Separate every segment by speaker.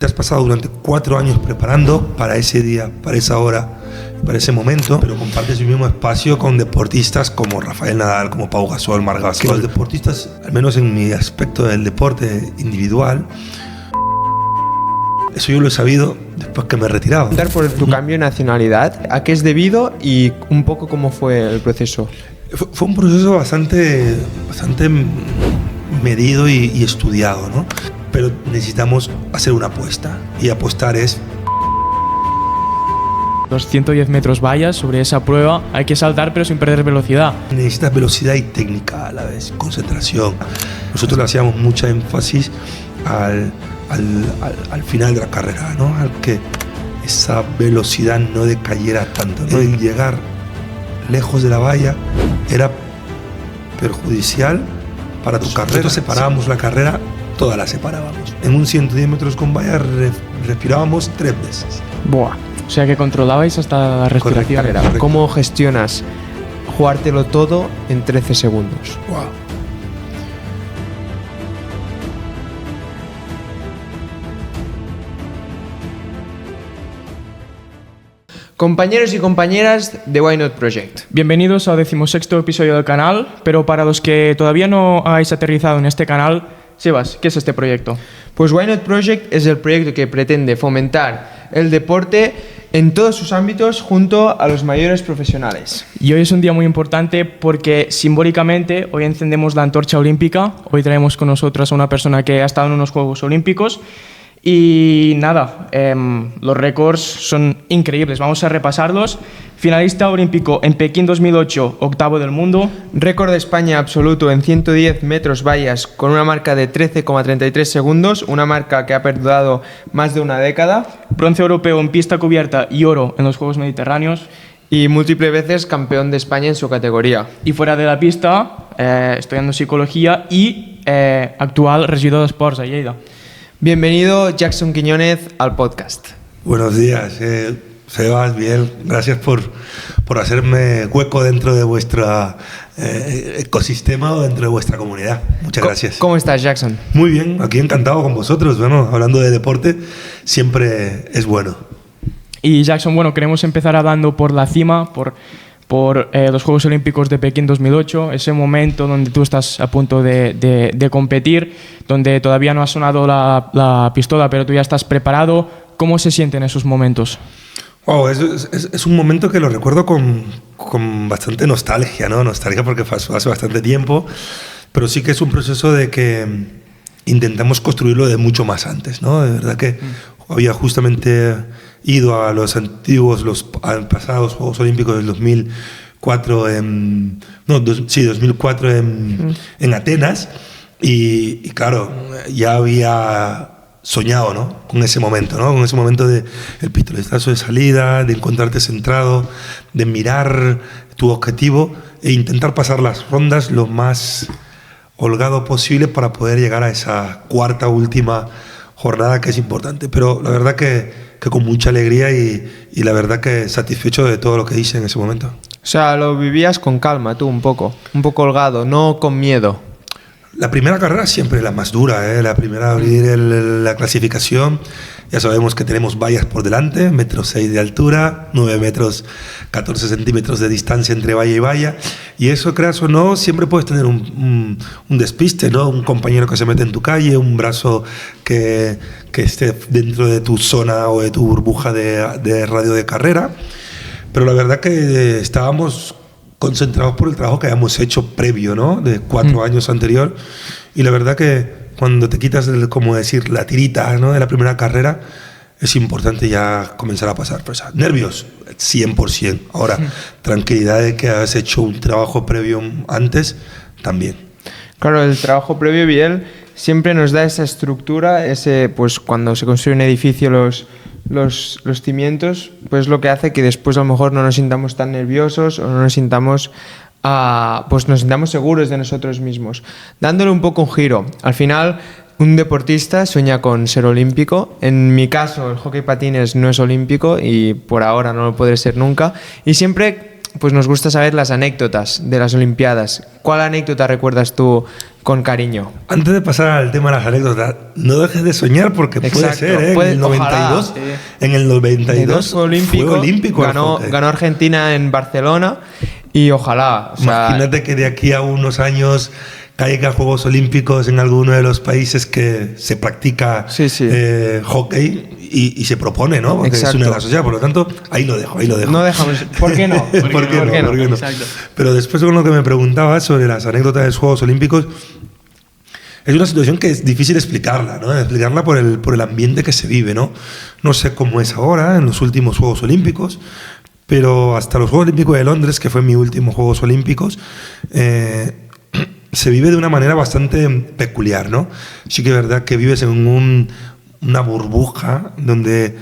Speaker 1: Te has pasado durante 4 años preparando para ese día, para esa hora, para ese momento, pero compartes el mismo espacio con deportistas como Rafael Nadal, como Pau Gasol, Marc Gasol. Los deportistas, al menos en mi aspecto del deporte individual, eso yo lo he sabido después que me he retirado.
Speaker 2: Por tu cambio de nacionalidad, ¿a qué es debido y un poco cómo fue el proceso?
Speaker 1: Fue un proceso bastante medido y estudiado, ¿no? Pero necesitamos hacer una apuesta, y apostar es...
Speaker 3: Los 110 metros vallas, sobre esa prueba hay que saltar pero sin perder velocidad.
Speaker 1: Necesitas velocidad y técnica a la vez, concentración. Nosotros le hacíamos mucha énfasis al final de la carrera, ¿no? Al que esa velocidad no decayera tanto, ¿no? Y llegar lejos de la valla era perjudicial para tu carrera. Nosotros separábamos la carrera, toda la separábamos. En un 110 metros con valla respirábamos 3 veces.
Speaker 3: Buah. O sea que controlabais hasta la respiración.
Speaker 1: Correcto.
Speaker 2: ¿Cómo gestionas jugártelo todo en 13 segundos?
Speaker 1: Wow.
Speaker 2: Compañeros y compañeras de Why Not Project.
Speaker 3: Bienvenidos al 16º episodio del canal, pero para los que todavía no habéis aterrizado en este canal, Sebas, ¿qué es este proyecto?
Speaker 2: Pues Why Not Project es el proyecto que pretende fomentar el deporte en todos sus ámbitos junto a los mayores profesionales.
Speaker 3: Y hoy es un día muy importante porque simbólicamente hoy encendemos la antorcha olímpica. Hoy traemos con nosotros a una persona que ha estado en unos Juegos Olímpicos. Y nada, los récords son increíbles, vamos a repasarlos. Finalista olímpico en Pekín 2008, octavo del mundo.
Speaker 2: Récord de España absoluto en 110 metros vallas con una marca de 13,33 segundos, una marca que ha perdurado más de una década.
Speaker 3: Bronce europeo en pista cubierta y oro en los Juegos Mediterráneos.
Speaker 2: Y múltiples veces campeón de España en su categoría.
Speaker 3: Y fuera de la pista, estudiando psicología y actual regidor de Esports a Lleida.
Speaker 2: Bienvenido, Jackson Quiñónez, al podcast.
Speaker 1: Buenos días, Sebas, bien. Gracias por hacerme hueco dentro de vuestro ecosistema o dentro de vuestra comunidad. Muchas gracias.
Speaker 2: ¿Cómo estás, Jackson?
Speaker 1: Muy bien, aquí encantado con vosotros. Bueno, hablando de deporte, siempre es bueno.
Speaker 3: Y Jackson, bueno, queremos empezar hablando por la cima, por los Juegos Olímpicos de Pekín 2008, ese momento donde tú estás a punto de competir, donde todavía no ha sonado la pistola, pero tú ya estás preparado. ¿Cómo se sienten esos momentos?
Speaker 1: Wow, es un momento que lo recuerdo con bastante nostalgia, ¿no? Nostalgia porque pasó hace bastante tiempo, pero sí que es un proceso de que intentamos construirlo de mucho más antes, ¿no? De verdad que había justamente ido a los antiguos, los pasados Juegos Olímpicos del 2004 2004 en Atenas y claro, ya había soñado, ¿no? Con ese momento, ¿no? Con ese momento de el pistoletazo de salida, de encontrarte centrado, de mirar tu objetivo e intentar pasar las rondas lo más holgado posible para poder llegar a esa cuarta última jornada que es importante, pero la verdad que con mucha alegría y la verdad que satisfecho de todo lo que hice en ese momento.
Speaker 2: O sea, lo vivías con calma tú, un poco holgado, no con miedo.
Speaker 1: La primera carrera siempre es la más dura, ¿eh? La primera, abrir la clasificación, ya sabemos que tenemos vallas por delante, 1,6 metros de altura, 9 metros 14 centímetros de distancia entre valla y valla, y eso, creas o no, siempre puedes tener un despiste, ¿no? Un compañero que se mete en tu calle, un brazo que esté dentro de tu zona o de tu burbuja de radio de carrera, pero la verdad que estábamos concentrados por el trabajo que habíamos hecho previo, ¿no? De 4 años anterior, y la verdad que cuando te quitas, como decir, la tirita, ¿no? De la primera carrera, es importante ya comenzar a pasar presa. Nervios, 100%. Ahora, tranquilidad de que has hecho un trabajo previo antes, también.
Speaker 2: Claro, el trabajo previo, Biel, siempre nos da esa estructura, pues cuando se construye un edificio, los cimientos, pues lo que hace que después a lo mejor no nos sintamos tan nerviosos o no nos sintamos pues nos sintamos seguros de nosotros mismos. Dándole un poco un giro, al final un deportista sueña con ser olímpico. En mi caso el hockey patines no es olímpico y por ahora no lo podré ser nunca, y siempre pues nos gusta saber las anécdotas de las Olimpiadas. ¿Cuál anécdota recuerdas tú con cariño?
Speaker 1: Antes de pasar al tema de las anécdotas, no dejes de soñar porque puede ser, ¿eh?
Speaker 2: Puede,
Speaker 1: en el 92,
Speaker 2: ojalá,
Speaker 1: en el 92
Speaker 2: fue olímpico, ganó Argentina en Barcelona y ojalá.
Speaker 1: Imagínate que de aquí a unos años caiga Juegos Olímpicos en alguno de los países que se practica hockey y se propone, ¿no? Porque es una de las sociedades, por lo tanto, ahí lo dejo.
Speaker 2: No dejamos. ¿Por qué no?
Speaker 1: ¿Por qué no?
Speaker 3: Exacto.
Speaker 1: Pero después con lo que me preguntabas sobre las anécdotas de los Juegos Olímpicos, es una situación que es difícil explicarla, ¿no? Explicarla por el ambiente que se vive, ¿no? No sé cómo es ahora en los últimos Juegos Olímpicos, pero hasta los Juegos Olímpicos de Londres, que fue mi último Juegos Olímpicos, se vive de una manera bastante peculiar, ¿no? Sí que es verdad que vives en una burbuja donde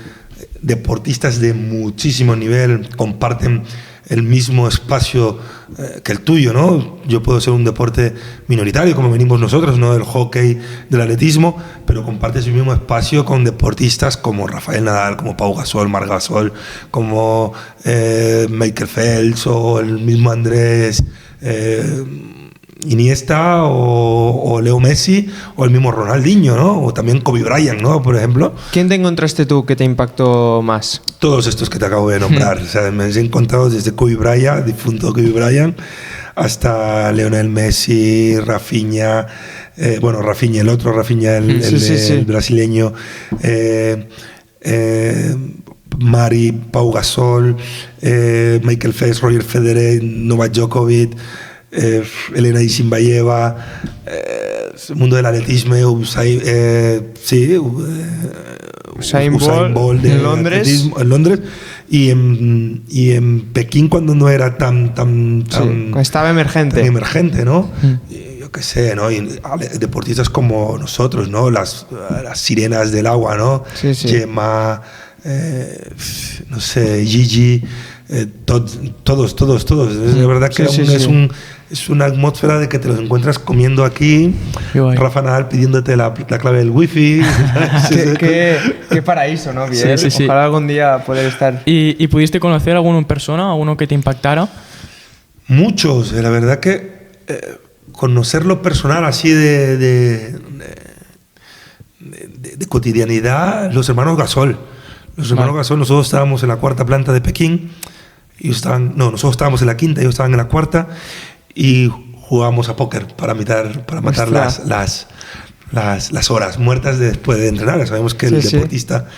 Speaker 1: deportistas de muchísimo nivel comparten el mismo espacio que el tuyo, ¿no? Yo puedo ser un deporte minoritario, como venimos nosotros, ¿no? Del hockey, del atletismo, pero compartes el mismo espacio con deportistas como Rafael Nadal, como Pau Gasol, Marc Gasol, como Michael Phelps o el mismo Andrés Iniesta o Leo Messi o el mismo Ronaldinho, ¿no? O también Kobe Bryant, ¿no? Por ejemplo.
Speaker 2: ¿Quién te encontraste tú que te impactó más?
Speaker 1: Todos estos que te acabo de nombrar. O sea, me he encontrado desde Kobe Bryant, difunto Kobe Bryant, hasta Lionel Messi, Rafinha, Rafinha, el otro Rafinha, el brasileño, Mari, Pau Gasol, Michael Phelps, Roger Federer, Novak Djokovic, Elena Isinbayeva, el mundo del atletismo, Usain Bolt
Speaker 2: en Londres,
Speaker 1: y en Pekín cuando no era tan
Speaker 2: estaba emergente,
Speaker 1: ¿no? Yo qué sé, ¿no? Y deportistas como nosotros, ¿no? Las sirenas del agua, ¿no? Gemma, no sé, Gigi, todos. Es verdad que es una atmósfera de que te los encuentras comiendo aquí, Rafa Nadal pidiéndote la clave del wifi.
Speaker 2: Qué paraíso, ¿no? Bien. Sí. Ojalá algún día poder estar.
Speaker 3: ¿Y pudiste conocer a alguno en persona, alguno que te impactara?
Speaker 1: Muchos, la verdad que conocerlo personal así de cotidianidad, los hermanos Gasol. Nosotros estábamos en la cuarta planta de Pekín. Nosotros estábamos en la quinta, ellos estaban en la cuarta y jugábamos a póker para matar las horas muertas después de entrenar. Sabemos que el deportista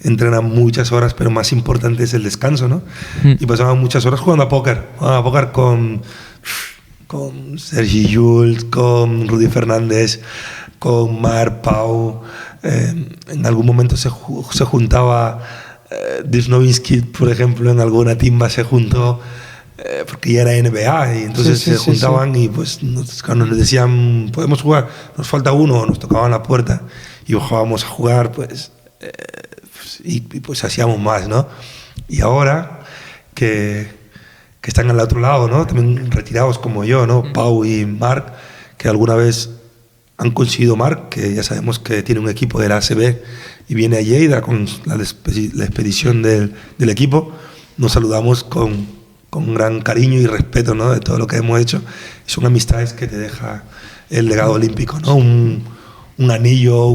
Speaker 1: entrena muchas horas, pero más importante es el descanso, ¿no? Y pasaban muchas horas jugando a póker con Sergi Llull, con Rudy Fernández, con Marc, Pau. En algún momento se juntaba Disnovinsky, por ejemplo, en alguna timba se juntó porque ya era NBA y entonces se juntaban y pues cuando nos decían podemos jugar, nos falta uno, nos tocaban la puerta y jugábamos a jugar y pues hacíamos más, ¿no? Y ahora que están al otro lado, ¿no? También retirados como yo, ¿no? Pau y Marc, que alguna vez han conseguido Marc, que ya sabemos que tiene un equipo de la ACB y viene a Lleida con la expedición del equipo. Nos saludamos con gran cariño y respeto, ¿no? De todo lo que hemos hecho. Son amistades que te deja el legado olímpico, ¿no? Un anillo,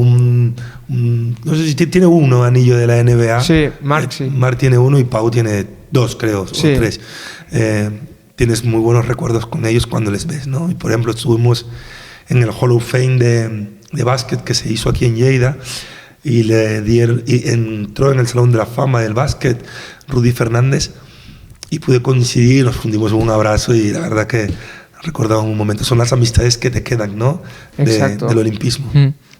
Speaker 1: no sé si tiene uno anillo de la NBA.
Speaker 2: Sí, Marc sí.
Speaker 1: Marc tiene uno y Pau tiene dos, creo, o tres. Tienes muy buenos recuerdos con ellos cuando les ves, ¿no? Y por ejemplo, estuvimos en el Hall of Fame de básquet que se hizo aquí en Lleida y entró en el Salón de la Fama del básquet Rudy Fernández y pude coincidir, nos fundimos en un abrazo y la verdad que recordaba un momento. Son las amistades que te quedan, ¿no? Del olimpismo.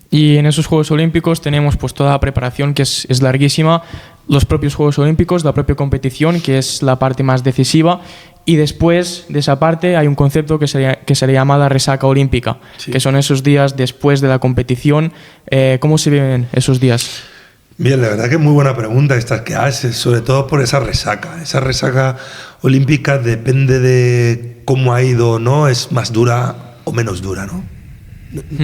Speaker 3: Y en esos Juegos Olímpicos tenemos pues toda la preparación que es larguísima, los propios Juegos Olímpicos, la propia competición, que es la parte más decisiva, y después de esa parte hay un concepto que se le llama la resaca olímpica, que son esos días después de la competición. ¿Cómo se viven esos días?
Speaker 1: Bien, la verdad que es muy buena pregunta esta que haces, sobre todo por esa resaca. Esa resaca olímpica depende de cómo ha ido, ¿no? Es más dura o menos dura, ¿no?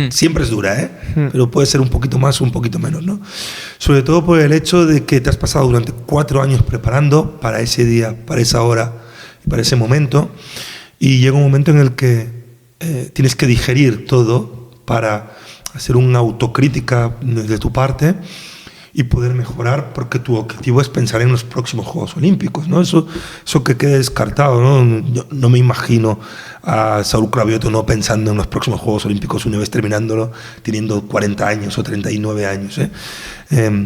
Speaker 1: Siempre es dura, pero puede ser un poquito más o un poquito menos, ¿no? Sobre todo por el hecho de que te has pasado durante 4 años preparando para ese día, para esa hora, y para ese momento, y llega un momento en el que tienes que digerir todo para hacer una autocrítica de tu parte y poder mejorar, porque tu objetivo es pensar en los próximos Juegos Olímpicos, ¿no? Eso que quede descartado, ¿no? Yo no me imagino a Saúl Cravioto no pensando en los próximos Juegos Olímpicos una vez terminándolo, teniendo 40 años o 39 años, ¿eh?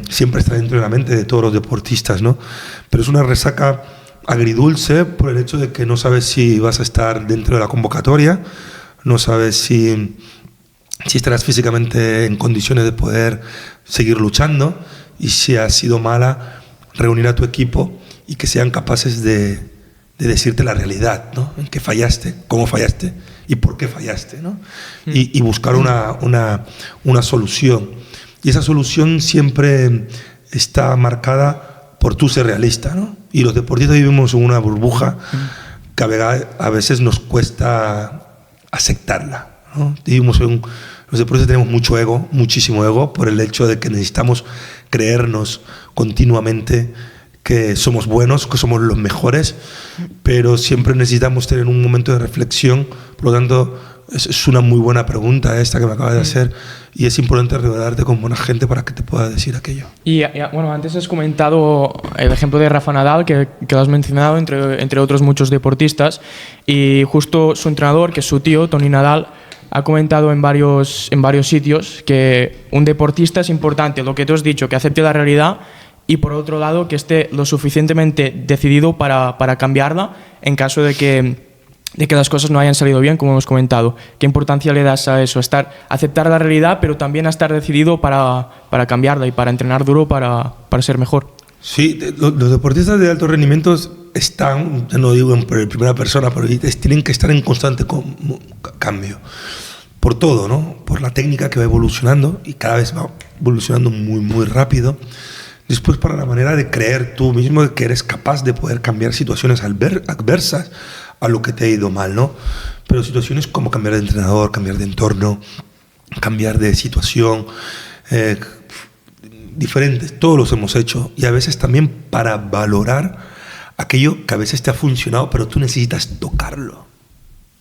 Speaker 1: Siempre está dentro de la mente de todos los deportistas, ¿no? Pero es una resaca agridulce por el hecho de que no sabes si vas a estar dentro de la convocatoria, no sabes si estarás físicamente en condiciones de poder seguir luchando, y si ha sido mala, reunir a tu equipo y que sean capaces de decirte la realidad, ¿no? En qué fallaste, cómo fallaste y por qué fallaste, ¿no? Y buscar una solución. Y esa solución siempre está marcada por tú ser realista, ¿no? Y los deportistas vivimos en una burbuja que a veces nos cuesta aceptarla, ¿no? Los deportistas tenemos mucho ego, muchísimo ego, por el hecho de que necesitamos creernos continuamente que somos buenos, que somos los mejores, pero siempre necesitamos tener un momento de reflexión. Por lo tanto, es una muy buena pregunta esta que me acabas de hacer, y es importante rodearte con buena gente para que te pueda decir aquello.
Speaker 3: Y bueno, antes has comentado el ejemplo de Rafa Nadal, que lo has mencionado, entre otros muchos deportistas, y justo su entrenador, que es su tío, Tony Nadal, ha comentado en varios sitios que un deportista es importante, lo que tú has dicho, que acepte la realidad, y por otro lado que esté lo suficientemente decidido para cambiarla en caso de que las cosas no hayan salido bien, como hemos comentado. ¿Qué importancia le das a eso? Aceptar la realidad, pero también a estar decidido para cambiarla y para entrenar duro para ser mejor.
Speaker 1: Sí, los deportistas de alto rendimiento están, no digo en primera persona, pero tienen que estar en constante cambio. Por todo, ¿no? Por la técnica que va evolucionando, y cada vez va evolucionando muy, muy rápido. Después, para la manera de creer tú mismo de que eres capaz de poder cambiar situaciones adversas a lo que te ha ido mal, ¿no? Pero situaciones como cambiar de entrenador, cambiar de entorno, cambiar de situación, diferentes, todos los hemos hecho, y a veces también para valorar aquello que a veces te ha funcionado, pero tú necesitas tocarlo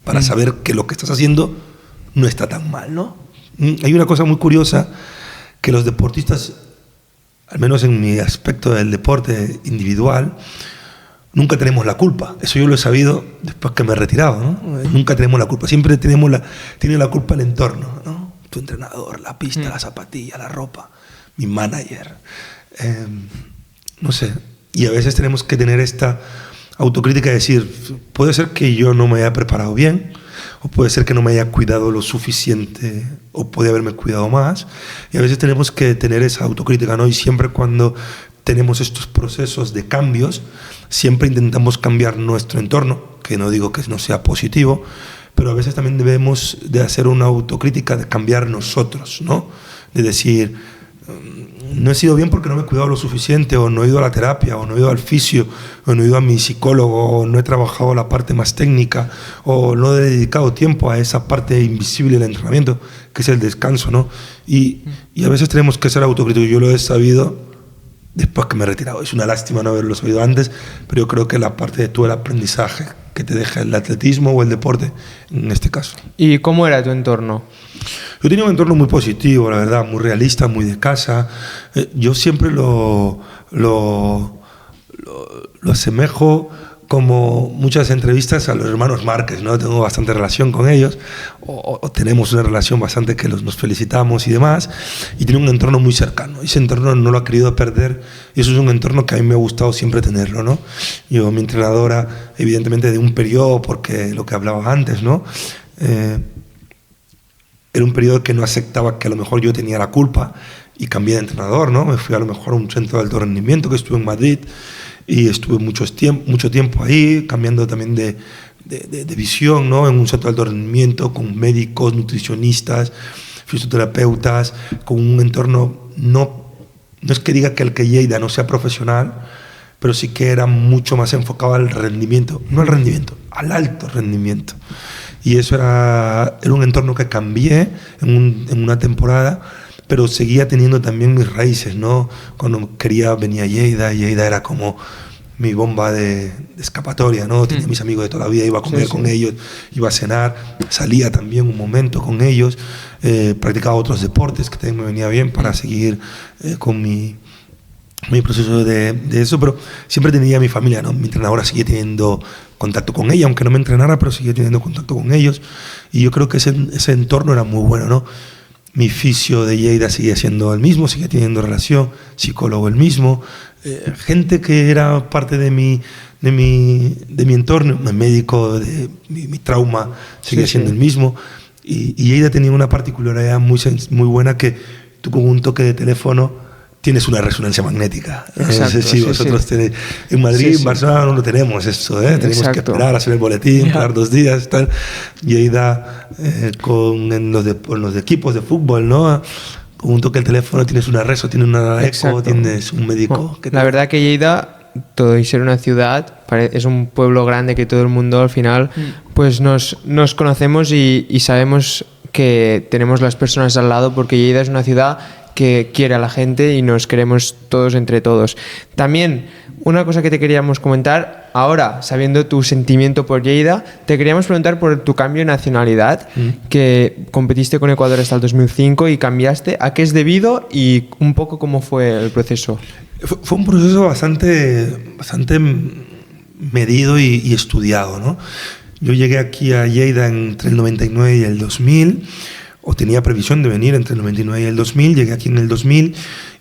Speaker 1: para saber que lo que estás haciendo no está tan mal, ¿no? Hay una cosa muy curiosa, que los deportistas, al menos en mi aspecto del deporte individual, nunca tenemos la culpa. Eso yo lo he sabido después que me he retirado, ¿no? Nunca tenemos la culpa. Siempre tiene la culpa el entorno, ¿no? Tu entrenador, la pista, la zapatilla, la ropa, mi manager. No sé. Y a veces tenemos que tener esta autocrítica de decir, puede ser que yo no me haya preparado bien, o puede ser que no me haya cuidado lo suficiente, o puede haberme cuidado más. Y a veces tenemos que tener esa autocrítica, ¿no? Y siempre cuando tenemos estos procesos de cambios, siempre intentamos cambiar nuestro entorno, que no digo que no sea positivo, pero a veces también debemos de hacer una autocrítica de cambiar nosotros, ¿no? De decir, no he sido bien porque no me he cuidado lo suficiente, o no he ido a la terapia, o no he ido al fisio, o no he ido a mi psicólogo, o no he trabajado la parte más técnica, o no he dedicado tiempo a esa parte invisible del entrenamiento, que es el descanso, ¿no? Y a veces tenemos que ser autocríticos. Yo lo he sabido después que me he retirado. Es una lástima no haberlo sabido antes, pero yo creo que la parte de todo el aprendizaje que te deja el atletismo o el deporte, en este caso.
Speaker 2: ¿Y cómo era tu entorno?
Speaker 1: Yo tenía un entorno muy positivo, la verdad, muy realista, muy de casa. Yo siempre lo asemejo, como muchas entrevistas, a los hermanos Márquez, ¿no? Tengo bastante relación con ellos, o tenemos una relación bastante que nos felicitamos y demás, y tiene un entorno muy cercano. Ese entorno no lo ha querido perder, y eso es un entorno que a mí me ha gustado siempre tenerlo, ¿no? Yo, mi entrenadora, evidentemente de un periodo, porque lo que hablaba antes, ¿no? Era un periodo que no aceptaba que a lo mejor yo tenía la culpa, y cambié de entrenador, ¿no? Me fui a lo mejor a un centro de alto rendimiento que estuve en Madrid, y estuve mucho tiempo ahí, cambiando también de visión, ¿no? En un centro de alto rendimiento, con médicos, nutricionistas, fisioterapeutas, con un entorno, no es que diga que el que Lleida no sea profesional, pero sí que era mucho más enfocado al rendimiento, no al rendimiento, al alto rendimiento. Y eso era un entorno que cambié en una temporada, pero seguía teniendo también mis raíces, ¿no? Cuando quería venir a Lleida era como mi bomba de escapatoria, ¿no? Tenía mis amigos de toda la vida, iba a comer con ellos, iba a cenar, salía también un momento con ellos, practicaba otros deportes que también me venía bien para seguir con mi proceso de eso, pero siempre tenía a mi familia, ¿no? Mi entrenadora seguía teniendo contacto con ella, aunque no me entrenara, pero seguía teniendo contacto con ellos, y yo creo que ese entorno era muy bueno, ¿no? Mi fisio de Lleida seguía siendo el mismo, seguía teniendo relación, psicólogo el mismo, gente que era parte de mi entorno, mi médico, de mi trauma seguía siendo el mismo, y Lleida tenía una particularidad muy buena, que tú con un toque de teléfono tienes una resonancia magnética.
Speaker 2: Exacto,
Speaker 1: no sé si vosotros tenéis. En Madrid, en Barcelona no lo tenemos eso, ¿eh? Tenemos que esperar a hacer el boletín, esperar 2 días, tal. Lleida con los equipos de fútbol, ¿no? Con un toque del teléfono tienes una reso, tienes una eco, tienes un médico.
Speaker 2: La verdad que Lleida, todo y ser una ciudad, es un pueblo grande que todo el mundo al final pues nos conocemos y sabemos que tenemos las personas al lado, porque Lleida es una ciudad que quiere a la gente y nos queremos todos entre todos. También, una cosa que te queríamos comentar, ahora, sabiendo tu sentimiento por Lleida, te queríamos preguntar por tu cambio de nacionalidad, que competiste con Ecuador hasta el 2005 y cambiaste. ¿A qué es debido y un poco cómo fue el proceso?
Speaker 1: Fue un proceso bastante medido y estudiado, ¿no? Yo llegué aquí a Lleida entre el 99 y el 2000, o tenía previsión de venir entre el 99 y el 2000, llegué aquí en el 2000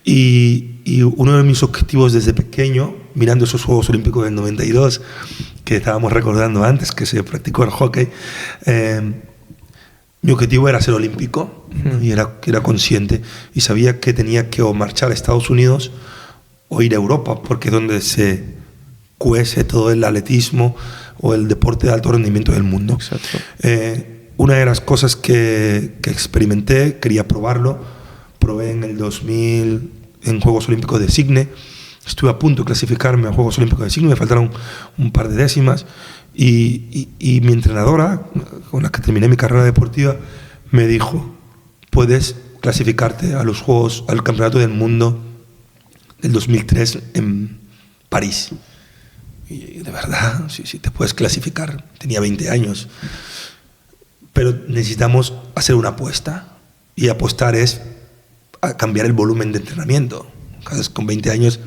Speaker 1: y uno de mis objetivos desde pequeño, mirando esos Juegos Olímpicos del 92, que estábamos recordando antes, que se practicó el hockey, mi objetivo era ser olímpico, ¿no? Y era consciente y sabía que tenía que o marchar a Estados Unidos o ir a Europa, porque es donde se cuece todo el atletismo o el deporte de alto rendimiento del mundo.
Speaker 2: Exacto.
Speaker 1: Una de las cosas que experimenté, quería probarlo, probé en el 2000 en Juegos Olímpicos de Sydney, estuve a punto de clasificarme a Juegos Olímpicos de Sydney, me faltaron un par de décimas, y mi entrenadora, con la que terminé mi carrera deportiva, me dijo: puedes clasificarte a los Juegos, al Campeonato del Mundo del 2003 en París. Y de verdad, sí, te puedes clasificar. Tenía 20 años. Pero necesitamos hacer una apuesta, y apostar es a cambiar el volumen de entrenamiento. Con 20 años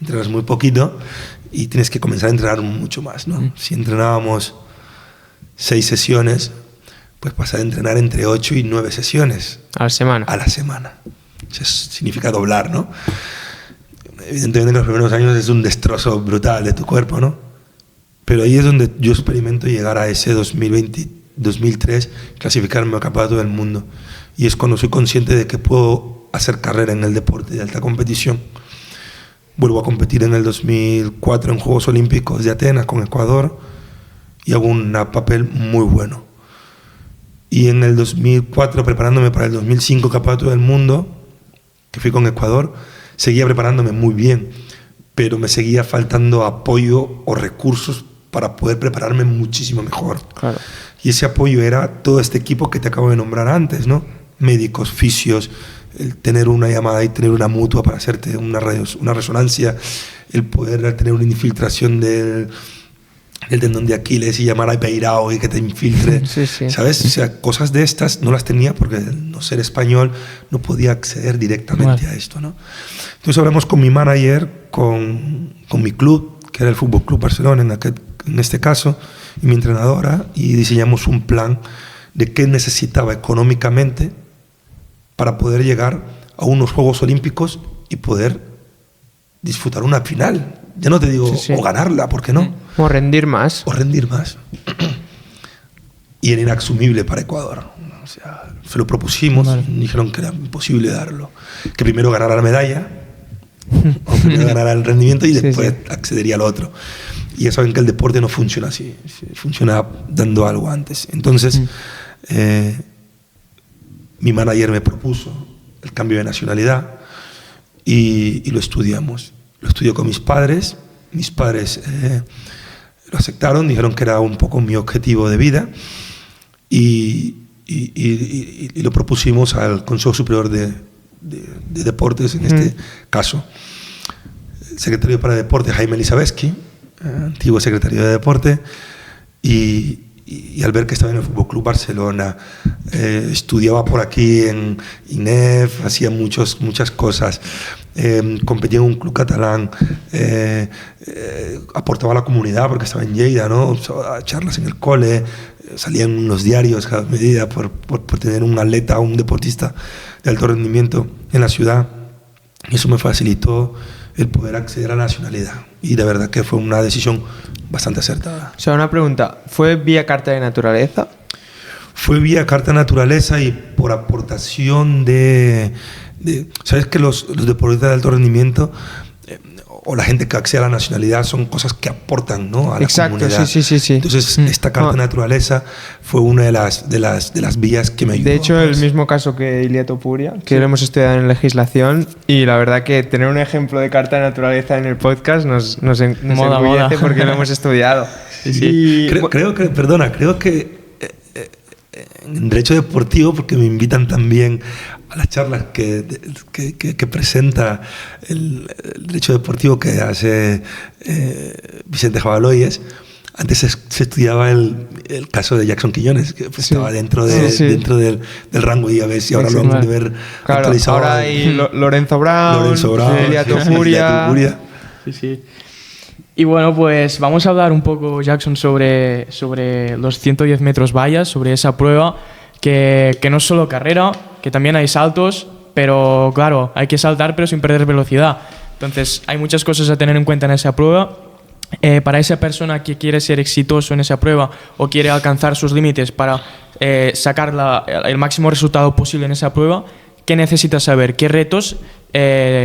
Speaker 1: entrenas muy poquito y tienes que comenzar a entrenar mucho más, ¿no? Si entrenábamos 6 sesiones, pues pasar a entrenar entre 8 y 9 sesiones
Speaker 2: a la
Speaker 1: semana. Eso significa doblar, ¿no? Evidentemente en los primeros años es un destrozo brutal de tu cuerpo, ¿no? Pero ahí es donde yo experimento llegar a ese 2003, clasificarme al Campeonato del Mundo. Y es cuando soy consciente de que puedo hacer carrera en el deporte de alta competición. Vuelvo a competir en el 2004 en Juegos Olímpicos de Atenas con Ecuador y hago un papel muy bueno. Y en el 2004, preparándome para el 2005 Campeonato del Mundo, que fui con Ecuador, seguía preparándome muy bien, pero me seguía faltando apoyo o recursos para poder prepararme muchísimo mejor. Claro. Y ese apoyo era todo este equipo que te acabo de nombrar antes, ¿no? Médicos, fisios, el tener una llamada y tener una mutua para hacerte una resonancia, el poder tener una infiltración del tendón de Aquiles y llamar a Peirao y que te infiltre, ¿sabes? O sea, cosas de estas no las tenía porque al no ser español no podía acceder directamente a esto, ¿no? Entonces hablamos con mi manager, con mi club, que era el Fútbol Club Barcelona en este caso, y mi entrenadora, y diseñamos un plan de qué necesitaba económicamente para poder llegar a unos Juegos Olímpicos y poder disfrutar una final. Ya no te digo o ganarla, ¿por qué no?
Speaker 2: O rendir más.
Speaker 1: Y era inasumible para Ecuador. O sea, se lo propusimos, dijeron que era imposible darlo. Que primero ganara la medalla, o primero ganara el rendimiento y después accedería al otro. Y ya saben que el deporte no funciona así, funciona dando algo antes. Entonces, mi manager me propuso el cambio de nacionalidad y lo estudiamos. Lo estudié con mis padres lo aceptaron, dijeron que era un poco mi objetivo de vida y lo propusimos al Consejo Superior de Deportes en este caso. secretario para Deporte, Jaime Elizabeski, antiguo secretario de Deporte, y al ver que estaba en el Fútbol Club Barcelona, estudiaba por aquí en INEF, hacía muchas cosas, competía en un club catalán, aportaba a la comunidad porque estaba en Lleida, ¿no? Charlas en el cole, salía en los diarios cada medida por tener un atleta, un deportista de alto rendimiento en la ciudad. Y eso me facilitó el poder acceder a la nacionalidad. Y de verdad que fue una decisión bastante acertada.
Speaker 2: O sea, una pregunta, ¿fue vía carta de naturaleza?
Speaker 1: Fue vía carta de naturaleza y por aportación ¿sabes que los deportistas de alto rendimiento o la gente que accede a la nacionalidad son cosas que aportan, ¿no?, a la comunidad?
Speaker 2: Sí.
Speaker 1: Entonces, esta carta de naturaleza fue una de las vías que me ayudó.
Speaker 2: De hecho, el mismo caso que Ilia Topuria, que lo hemos estudiado en legislación, y la verdad que tener un ejemplo de carta de naturaleza en el podcast nos enorgullece porque lo hemos estudiado.
Speaker 1: Creo que en derecho deportivo, porque me invitan también a las charlas que presenta el derecho deportivo que hace Vicente Jabaloyes. Antes se estudiaba el caso de Jackson Quiñones, que estaba dentro del rango, y a ver si ahora lo vamos a ver actualizado.
Speaker 2: Ahora hay Lorenzo Brown, Ilia Topuria.
Speaker 3: Sí. Y bueno, pues vamos a hablar un poco, Jackson, sobre los 110 metros vallas, sobre esa prueba que no es solo carrera, que también hay saltos, pero claro, hay que saltar pero sin perder velocidad. Entonces hay muchas cosas a tener en cuenta en esa prueba. Para esa persona que quiere ser exitoso en esa prueba o quiere alcanzar sus límites para sacar el máximo resultado posible en esa prueba, ¿qué necesita saber? ¿Qué retos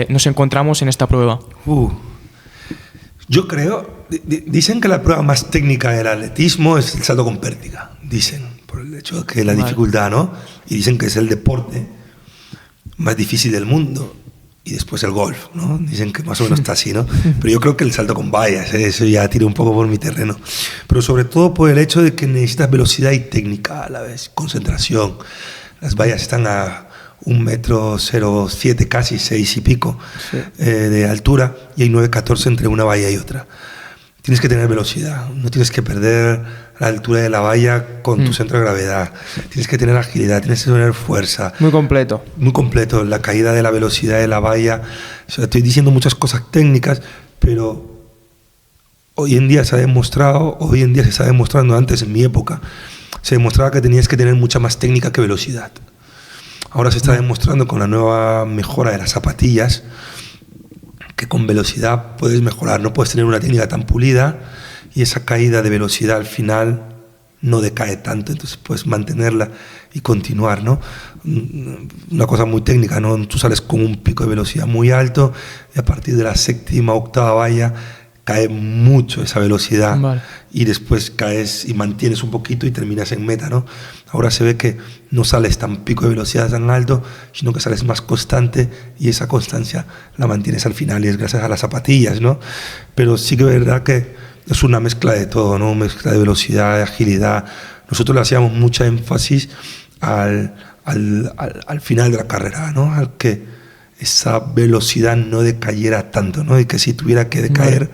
Speaker 3: nos encontramos en esta prueba?
Speaker 1: Yo creo, dicen que la prueba más técnica del atletismo es el salto con pértiga, dicen, por el hecho de que la dificultad, ¿no? Y dicen que es el deporte más difícil del mundo, y después el golf, ¿no? Dicen que más o menos está así, ¿no? Pero yo creo que el salto con vallas, eso ya tira un poco por mi terreno. Pero sobre todo por el hecho de que necesitas velocidad y técnica a la vez, concentración. Las vallas están a 1,07 m, casi 6 y pico, de altura, y hay 9,14 entre una valla y otra. Tienes que tener velocidad, no tienes que perder la altura de la valla con tu centro de gravedad. Tienes que tener agilidad, tienes que tener fuerza.
Speaker 2: Muy completo.
Speaker 1: Muy completo, la caída de la velocidad de la valla. O sea, estoy diciendo muchas cosas técnicas, pero hoy en día se está demostrando, antes en mi época, se demostraba que tenías que tener mucha más técnica que velocidad. Ahora se está demostrando con la nueva mejora de las zapatillas que con velocidad puedes mejorar, no puedes tener una técnica tan pulida y esa caída de velocidad al final no decae tanto, entonces puedes mantenerla y continuar, ¿no? Una cosa muy técnica, ¿no? Tú sales con un pico de velocidad muy alto y a partir de la 7ª, 8ª valla cae mucho esa velocidad, y después caes y mantienes un poquito y terminas en meta, ¿no? Ahora se ve que no sales tan pico de velocidad tan alto, sino que sales más constante, y esa constancia la mantienes al final, y es gracias a las zapatillas, ¿no? Pero sí que es verdad que es una mezcla de todo, ¿no? Mezcla de velocidad, de agilidad. Nosotros le hacíamos mucha énfasis al final de la carrera, ¿no? Al que esa velocidad no decayera tanto, ¿no? Y que si tuviera que decayera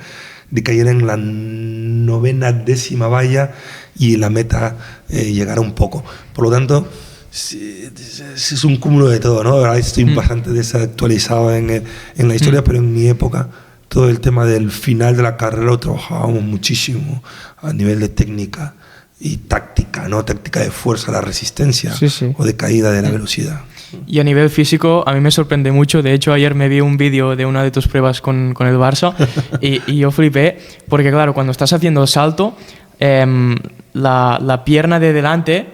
Speaker 1: en la 9ª, 10ª valla y la meta llegara un poco. Por lo tanto, es un cúmulo de todo, ¿no? Ahora estoy bastante desactualizado en la historia, pero en mi época todo el tema del final de la carrera lo trabajábamos muchísimo a nivel de técnica y táctica, ¿no? Táctica de fuerza, la resistencia o de caída de la velocidad.
Speaker 3: Y a nivel físico, a mí me sorprende mucho. De hecho, ayer me vi un vídeo de una de tus pruebas con el Barça y yo flipé, porque claro, cuando estás haciendo el salto, la pierna de delante,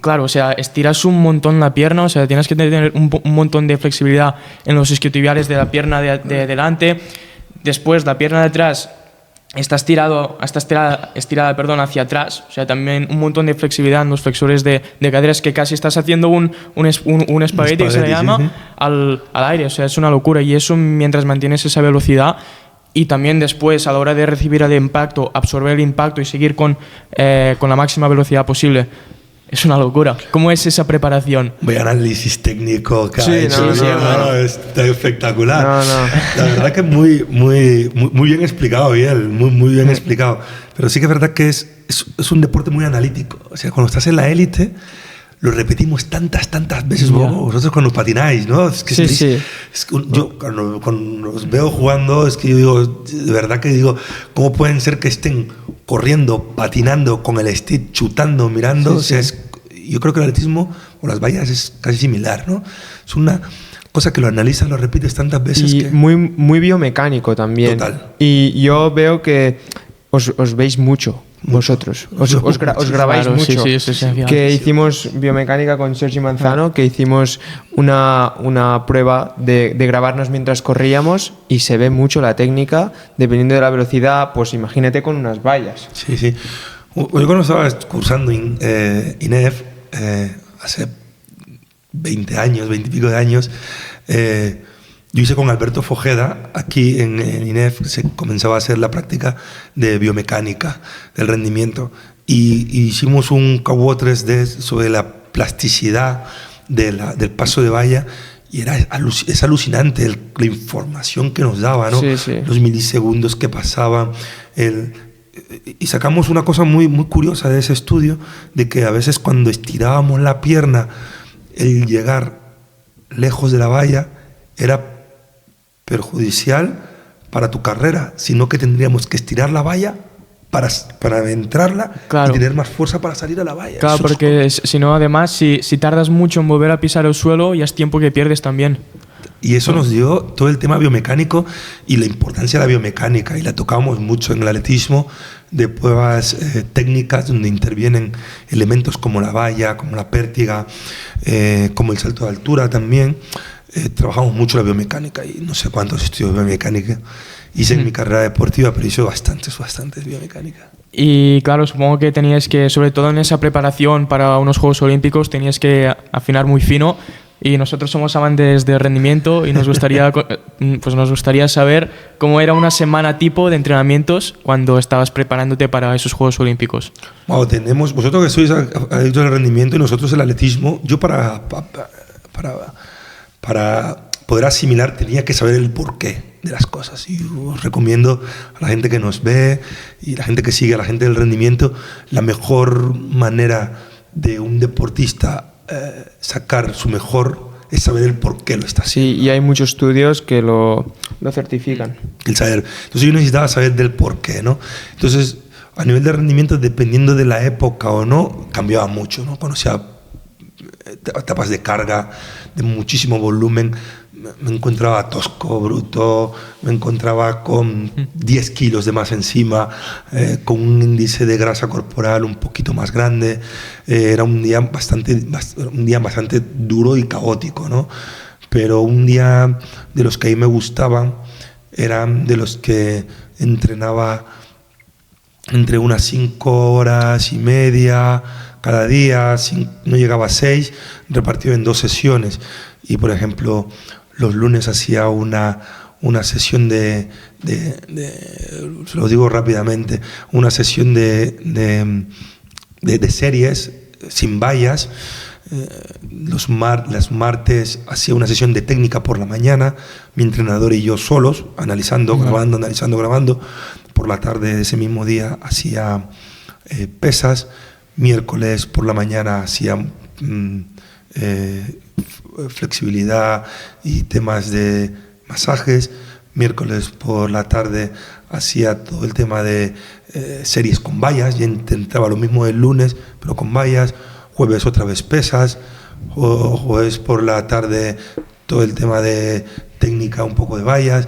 Speaker 3: claro, o sea, estiras un montón la pierna, o sea, tienes que tener un montón de flexibilidad en los isquiotibiales de la pierna de delante. Después, la pierna de atrás está estirada hacia atrás, o sea, también un montón de flexibilidad en los flexores de caderas, que casi estás haciendo un espagueti, que se le llama, al aire, o sea, es una locura, y eso mientras mantienes esa velocidad, y también después a la hora de recibir el impacto, absorber el impacto y seguir con la máxima velocidad posible. Es una locura. ¿Cómo es esa preparación?
Speaker 1: Vaya análisis técnico que
Speaker 2: Sí,
Speaker 1: ha hecho.
Speaker 2: no.
Speaker 1: Está espectacular.
Speaker 2: No.
Speaker 1: La verdad que muy bien explicado, Biel, muy bien explicado. Pero sí que es verdad que es un deporte muy analítico. O sea, cuando estás en la élite, lo repetimos tantas veces. Vosotros cuando patináis, ¿no? Es que yo cuando os veo jugando, es que yo digo, de verdad que digo, ¿cómo pueden ser que estén corriendo, patinando, con el stick, chutando, mirando? O sea, yo creo que el atletismo o las vallas es casi similar, ¿no? Es una cosa que lo analizas, lo repites tantas veces.
Speaker 2: Y
Speaker 1: que...
Speaker 2: muy biomecánico también.
Speaker 1: Total.
Speaker 2: Y yo veo que os veis mucho. Vosotros, os grabáis
Speaker 3: Claro,
Speaker 2: mucho.
Speaker 3: sí, es esencial.
Speaker 2: Que hicimos biomecánica con Sergi Manzano, que hicimos una prueba de grabarnos mientras corríamos y se ve mucho la técnica, dependiendo de la velocidad, pues imagínate con unas vallas.
Speaker 1: Sí. Yo cuando estaba cursando INEF, hace 20 y pico de años, yo hice con Alberto Fojeda, aquí en INEF se comenzaba a hacer la práctica de biomecánica, del rendimiento, y hicimos un KW 3D sobre la plasticidad del paso de valla, y es alucinante la información que nos daba, ¿no?
Speaker 2: Sí.
Speaker 1: Los milisegundos que pasaban, y sacamos una cosa muy curiosa de ese estudio, de que a veces cuando estirábamos la pierna, el llegar lejos de la valla era perjudicial para tu carrera, sino que tendríamos que estirar la valla para entrarla,
Speaker 3: claro,
Speaker 1: y tener más fuerza para salir a la valla.
Speaker 3: Claro, porque si no, además, si tardas mucho en volver a pisar el suelo, ya es tiempo que pierdes también.
Speaker 1: Y eso nos dio todo el tema biomecánico y la importancia de la biomecánica, y la tocamos mucho en el atletismo, de pruebas técnicas donde intervienen elementos como la valla, como la pértiga, como el salto de altura también. Trabajamos mucho la biomecánica, y no sé cuántos estudios de biomecánica hice en mi carrera deportiva, pero hice bastantes biomecánica.
Speaker 3: Y claro, supongo que tenías que, sobre todo en esa preparación para unos Juegos Olímpicos, tenías que afinar muy fino, y nosotros somos amantes de rendimiento y nos gustaría saber cómo era una semana tipo de entrenamientos cuando estabas preparándote para esos Juegos Olímpicos.
Speaker 1: Wow, vosotros que sois adictos al rendimiento y nosotros el atletismo, yo para poder asimilar tenía que saber el porqué de las cosas, y os recomiendo a la gente que nos ve y la gente que sigue a la gente del rendimiento, la mejor manera de un deportista sacar su mejor es saber el por qué lo está haciendo.
Speaker 2: Sí, y hay muchos estudios que lo certifican.
Speaker 1: El saber. Entonces yo necesitaba saber del por qué, ¿no? Entonces, a nivel de rendimiento, dependiendo de la época o no, cambiaba mucho, ¿no? Conocía etapas de carga de muchísimo volumen, me encontraba tosco, bruto, me encontraba con 10 kilos de más encima, con un índice de grasa corporal un poquito más grande. Era un día bastante duro y caótico, ¿no? Pero un día de los que a mí me gustaban eran de los que entrenaba entre unas 5 horas y media cada día, no llegaba a 6, repartido en 2 sesiones. Y por ejemplo, los lunes hacía una sesión se lo digo rápidamente, una sesión de series sin vallas. Los martes hacía una sesión de técnica por la mañana, mi entrenador y yo solos, grabando. Por la tarde de ese mismo día hacía pesas. Miércoles por la mañana hacía flexibilidad y temas de masajes. Miércoles por la tarde hacía todo el tema de series con vallas, y intentaba lo mismo el lunes pero con vallas. Jueves otra vez pesas, jueves por la tarde todo el tema de técnica, un poco de vallas.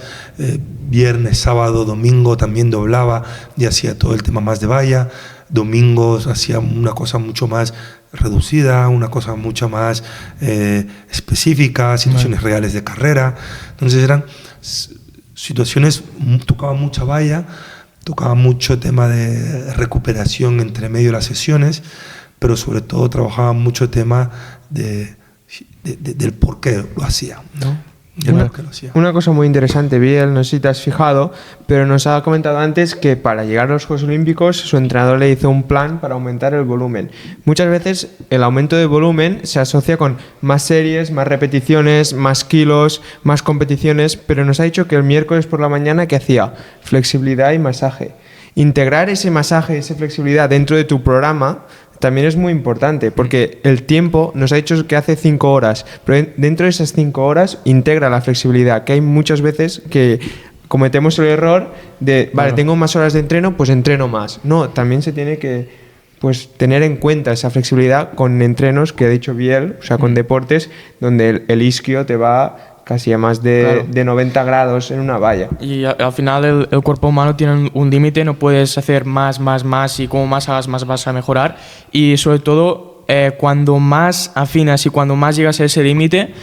Speaker 1: Viernes, sábado, domingo también doblaba y hacía todo el tema más de valla. Domingos hacía una cosa mucho más reducida, una cosa mucho más específica, situaciones reales de carrera. Entonces eran situaciones, tocaba mucha valla, tocaba mucho tema de recuperación entre medio de las sesiones, pero sobre todo trabajaba mucho tema del por qué lo hacía, ¿no? Y era lo que lo hacía.
Speaker 2: Una cosa muy interesante, Biel, no sé si te has fijado, pero nos ha comentado antes que para llegar a los Juegos Olímpicos su entrenador le hizo un plan para aumentar el volumen. Muchas veces el aumento de volumen se asocia con más series, más repeticiones, más kilos, más competiciones, pero nos ha dicho que el miércoles por la mañana que hacía flexibilidad y masaje. Integrar ese masaje, esa flexibilidad dentro de tu programa también es muy importante, porque el tiempo nos ha dicho que hace 5 horas, pero dentro de esas 5 horas integra la flexibilidad, que hay muchas veces que cometemos el error de, vale, tengo más horas de entreno, pues entreno más. No, también se tiene que pues tener en cuenta esa flexibilidad con entrenos que ha dicho Biel, o sea, con deportes donde el isquio te va casi a más de 90 grados en una valla.
Speaker 3: Y al final el cuerpo humano tiene un límite, no puedes hacer más, y como más hagas, más vas a mejorar. Y sobre todo, cuando más afinas y cuando más llegas a ese límite,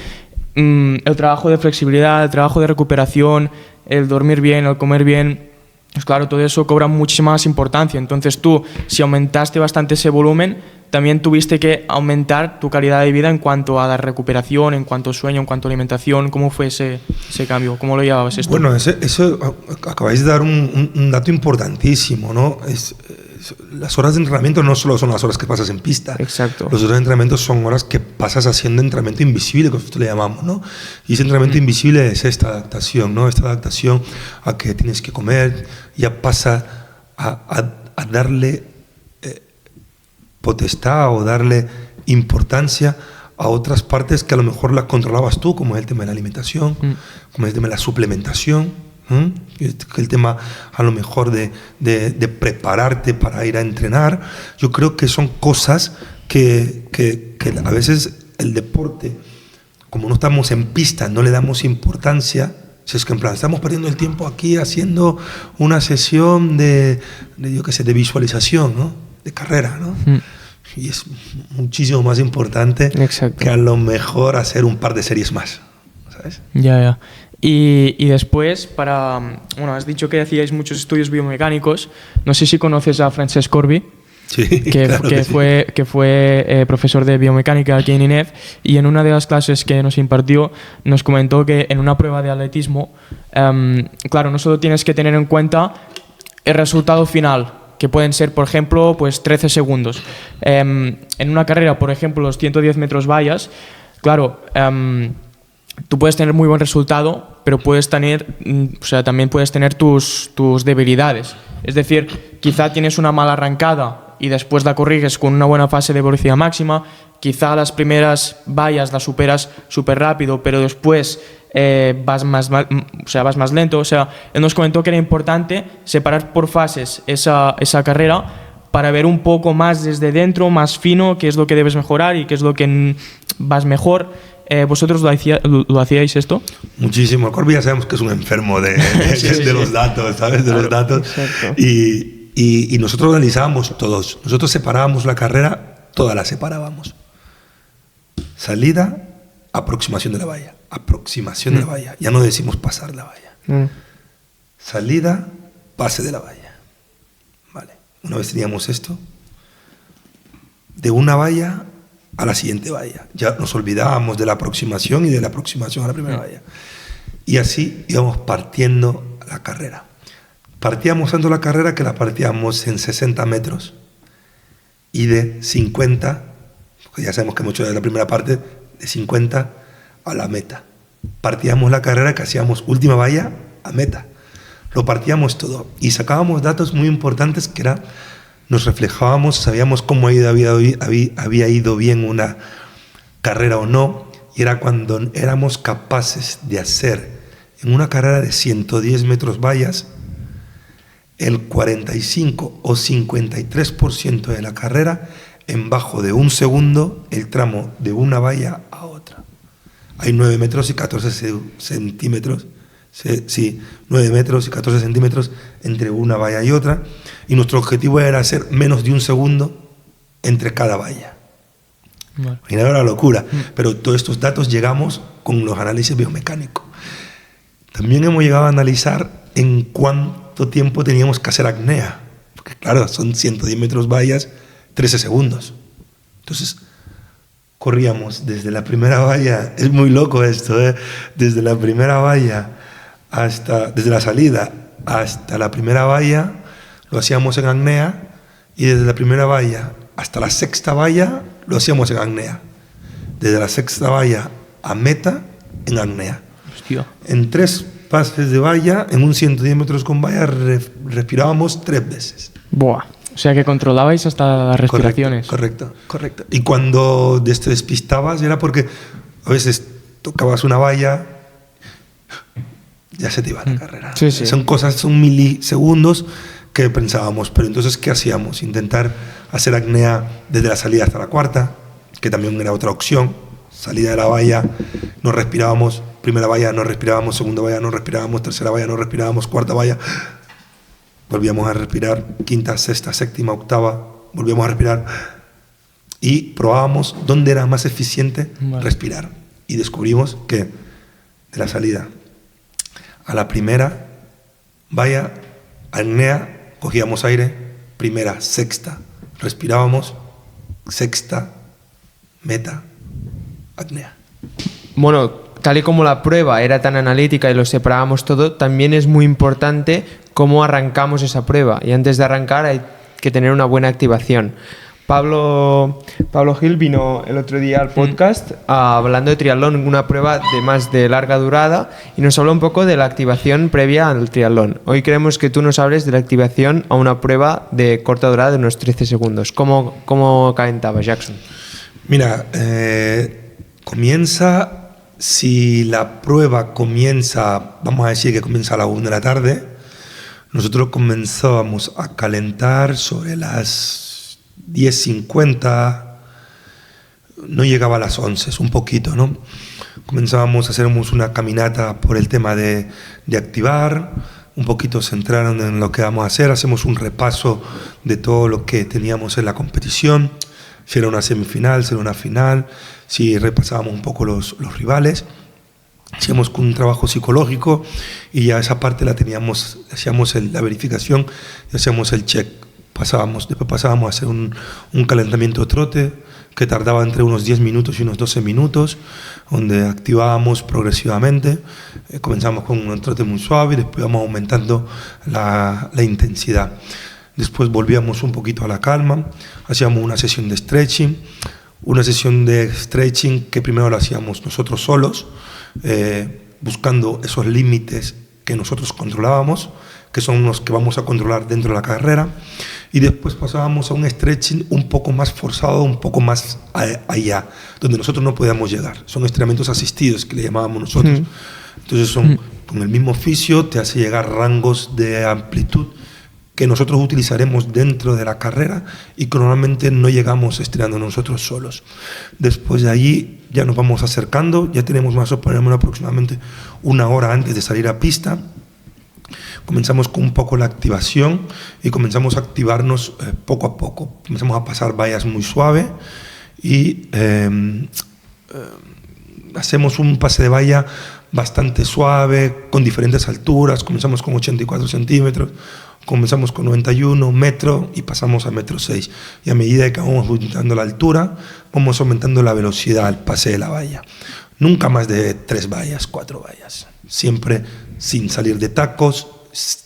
Speaker 3: el trabajo de flexibilidad, el trabajo de recuperación, el dormir bien, el comer bien, pues claro, todo eso cobra muchísima más importancia. Entonces tú, si aumentaste bastante ese volumen, también tuviste que aumentar tu calidad de vida en cuanto a la recuperación, en cuanto a sueño, en cuanto a alimentación. ¿Cómo fue ese cambio? ¿Cómo lo llevabas esto?
Speaker 1: Bueno, eso acabáis de dar un dato importantísimo, ¿no? Las horas de entrenamiento no solo son las horas que pasas en pista.
Speaker 2: Exacto.
Speaker 1: Las horas de entrenamiento son horas que pasas haciendo entrenamiento invisible, que nosotros le llamamos, ¿no? Y ese entrenamiento invisible es esta adaptación, ¿no? Esta adaptación a que tienes que comer, ya pasa a darle potestad o darle importancia a otras partes que a lo mejor las controlabas tú, como es el tema de la alimentación, como es el tema de la suplementación, el tema a lo mejor de prepararte para ir a entrenar. Yo creo que son cosas que a veces el deporte, como no estamos en pista, no le damos importancia. Si es que en plan, estamos perdiendo el tiempo aquí haciendo una sesión de yo qué sé, de visualización, ¿no? De carrera, ¿no? Y es muchísimo más importante que a lo mejor hacer un par de series más, ¿sabes?
Speaker 3: Ya. Y después, bueno, has dicho que hacíais muchos estudios biomecánicos. No sé si conoces a Francesc Corby.
Speaker 1: Sí,
Speaker 3: que fue profesor de biomecánica aquí en INEF, y en una de las clases que nos impartió nos comentó que en una prueba de atletismo, claro, no solo tienes que tener en cuenta el resultado final, que pueden ser, por ejemplo, pues 13 segundos. En una carrera, por ejemplo, los 110 metros vallas, claro, tú puedes tener muy buen resultado, pero también puedes tener tus debilidades. Es decir, quizá tienes una mala arrancada y después la corriges con una buena fase de velocidad máxima, quizá las primeras vallas las superas súper rápido, pero después vas más lento. O sea, él nos comentó que era importante separar por fases esa carrera para ver un poco más desde dentro, más fino, qué es lo que debes mejorar y qué es lo que vas mejor. ¿Vosotros lo hacíais esto?
Speaker 1: Muchísimo. Corby ya sabemos que es un enfermo de los datos, ¿sabes? De los datos. Y nosotros analizábamos todos. Nosotros separábamos la carrera, toda la separábamos. Salida, aproximación de la valla. Aproximación de la valla. Ya no decimos pasar la valla. Salida, pase de la valla. Vale. Una vez teníamos esto, de una valla a la siguiente valla. Ya nos olvidábamos de la aproximación y de la aproximación a la primera valla. Y así íbamos partiendo la carrera. Partíamos tanto la carrera que la partíamos en 60 metros y de 50, porque ya sabemos que hemos hecho la primera parte, de 50 a la meta. Partíamos la carrera que hacíamos última valla a meta. Lo partíamos todo y sacábamos datos muy importantes que era, nos reflejábamos, sabíamos cómo había ido bien una carrera o no, y era cuando éramos capaces de hacer en una carrera de 110 metros vallas el 45 o 53% de la carrera en bajo de un segundo el tramo de una valla a otra. Hay 9 metros y 14 centímetros, 9 metros y 14 centímetros entre una valla y otra, y nuestro objetivo era hacer menos de un segundo entre cada valla. Bueno. Imaginaos la locura, pero todos estos datos llegamos con los análisis biomecánicos. También hemos llegado a analizar en cuánto tiempo teníamos que hacer apnea, porque claro, son 110 metros vallas, 13 segundos. Entonces, corríamos desde la primera valla, es muy loco esto, desde la primera valla desde la salida hasta la primera valla, lo hacíamos en apnea, y desde la primera valla hasta la sexta valla, lo hacíamos en apnea. Desde la sexta valla a meta, en apnea.
Speaker 3: Hostia.
Speaker 1: En 3 pases de valla, en un 110 metros con valla, respirábamos 3 veces.
Speaker 3: Buah. O sea que controlabais hasta las respiraciones.
Speaker 1: Correcto. Y cuando te despistabas era porque a veces tocabas una valla, ya se te iba la carrera.
Speaker 2: Sí, sí.
Speaker 1: Son milisegundos que pensábamos, pero entonces ¿qué hacíamos? Intentar hacer apnea desde la salida hasta la cuarta, que también era otra opción. Salida de la valla, no respirábamos, primera valla no respirábamos, segunda valla no respirábamos, tercera valla no respirábamos, cuarta valla volvíamos a respirar, quinta, sexta, séptima, octava, volvíamos a respirar y probábamos dónde era más eficiente respirar. Y descubrimos que de la salida a la primera valla, apnea, cogíamos aire, primera, sexta, respirábamos, sexta, meta, apnea.
Speaker 2: Bueno, tal y como la prueba era tan analítica y lo separábamos todo, también es muy importante cómo arrancamos esa prueba. Y antes de arrancar hay que tener una buena activación. Pablo Gil vino el otro día al podcast hablando de triatlón, una prueba de más de larga durada, y nos habló un poco de la activación previa al triatlón. Hoy queremos que tú nos hables de la activación a una prueba de corta durada de unos 13 segundos. ¿Cómo calentabas, Jackson?
Speaker 1: Mira, si la prueba comienza, vamos a decir que comienza a la 1 de la tarde, nosotros comenzábamos a calentar sobre las 10:50, no llegaba a las 11, un poquito, ¿no? Comenzábamos a hacer una caminata por el tema de activar, un poquito centrar en lo que vamos a hacer, hacemos un repaso de todo lo que teníamos en la competición, si era una semifinal, si era una final, si repasábamos un poco los rivales, hacíamos un trabajo psicológico y ya esa parte la teníamos, hacíamos la verificación y hacíamos el check. Después pasábamos a hacer un calentamiento trote que tardaba entre unos 10 minutos y unos 12 minutos, donde activábamos progresivamente. Comenzamos con un trote muy suave y después íbamos aumentando la intensidad. Después volvíamos un poquito a la calma, hacíamos una sesión de stretching que primero lo hacíamos nosotros solos, buscando esos límites que nosotros controlábamos, que son los que vamos a controlar dentro de la carrera, y después pasábamos a un stretching un poco más forzado, un poco más allá, donde nosotros no podíamos llegar. Son estiramientos asistidos que le llamábamos nosotros. Entonces con el mismo oficio te hace llegar rangos de amplitud que nosotros utilizaremos dentro de la carrera y que normalmente no llegamos estirando nosotros solos. Después de allí ya nos vamos acercando, ya tenemos más o menos aproximadamente 1 hora antes de salir a pista. Comenzamos con un poco la activación y comenzamos a activarnos poco a poco. Comenzamos a pasar vallas muy suave y hacemos un pase de valla bastante suave, con diferentes alturas. Comenzamos con 84 centímetros, comenzamos con 91 metros y pasamos a 1,6 m. Y a medida que vamos aumentando la altura, vamos aumentando la velocidad al pase de la valla. Nunca más de 3 vallas, 4 vallas. Siempre sin salir de tacos,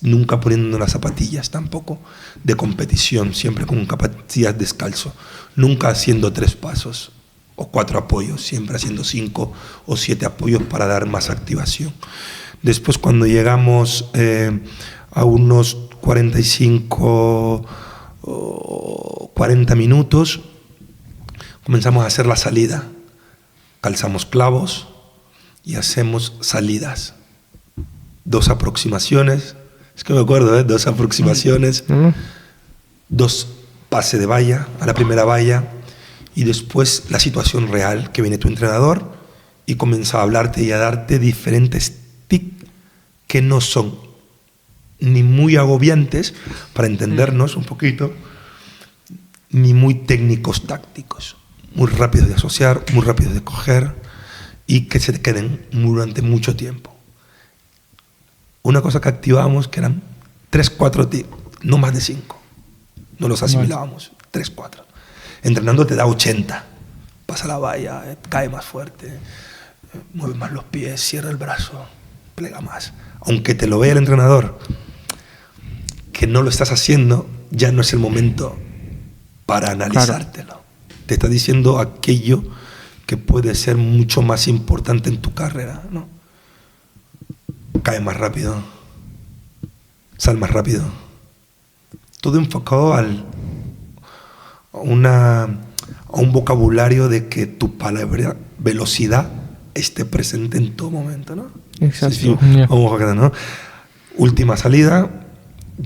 Speaker 1: nunca poniendo las zapatillas tampoco de competición, siempre con zapatillas descalzo. Nunca haciendo 3 pasos o 4 apoyos, siempre haciendo 5 o 7 apoyos para dar más activación. Después, cuando llegamos a unos 45 o 40 minutos, comenzamos a hacer la salida. Calzamos clavos y hacemos salidas. 2 aproximaciones, es que me acuerdo, 2 aproximaciones, 2 pases de valla a la primera valla y después la situación real, que viene tu entrenador y comienza a hablarte y a darte diferentes tips que no son ni muy agobiantes para entendernos un poquito, ni muy técnicos tácticos, muy rápidos de asociar, muy rápidos de coger y que se te queden durante mucho tiempo. Una cosa que activábamos que eran 3-4 tips, no más de 5. No los asimilábamos, 3-4. Entrenando te da 80, pasa la valla, cae más fuerte, mueve más los pies, cierra el brazo, plega más. Aunque te lo vea el entrenador, que no lo estás haciendo, ya no es el momento para analizártelo. Claro. Te está diciendo aquello que puede ser mucho más importante en tu carrera, ¿no? Cae más rápido, sal más rápido. Todo enfocado a un vocabulario de que tu palabra velocidad esté presente en todo momento, ¿no?
Speaker 2: Exacto.
Speaker 1: Sí, vamos a, ¿no? Última salida,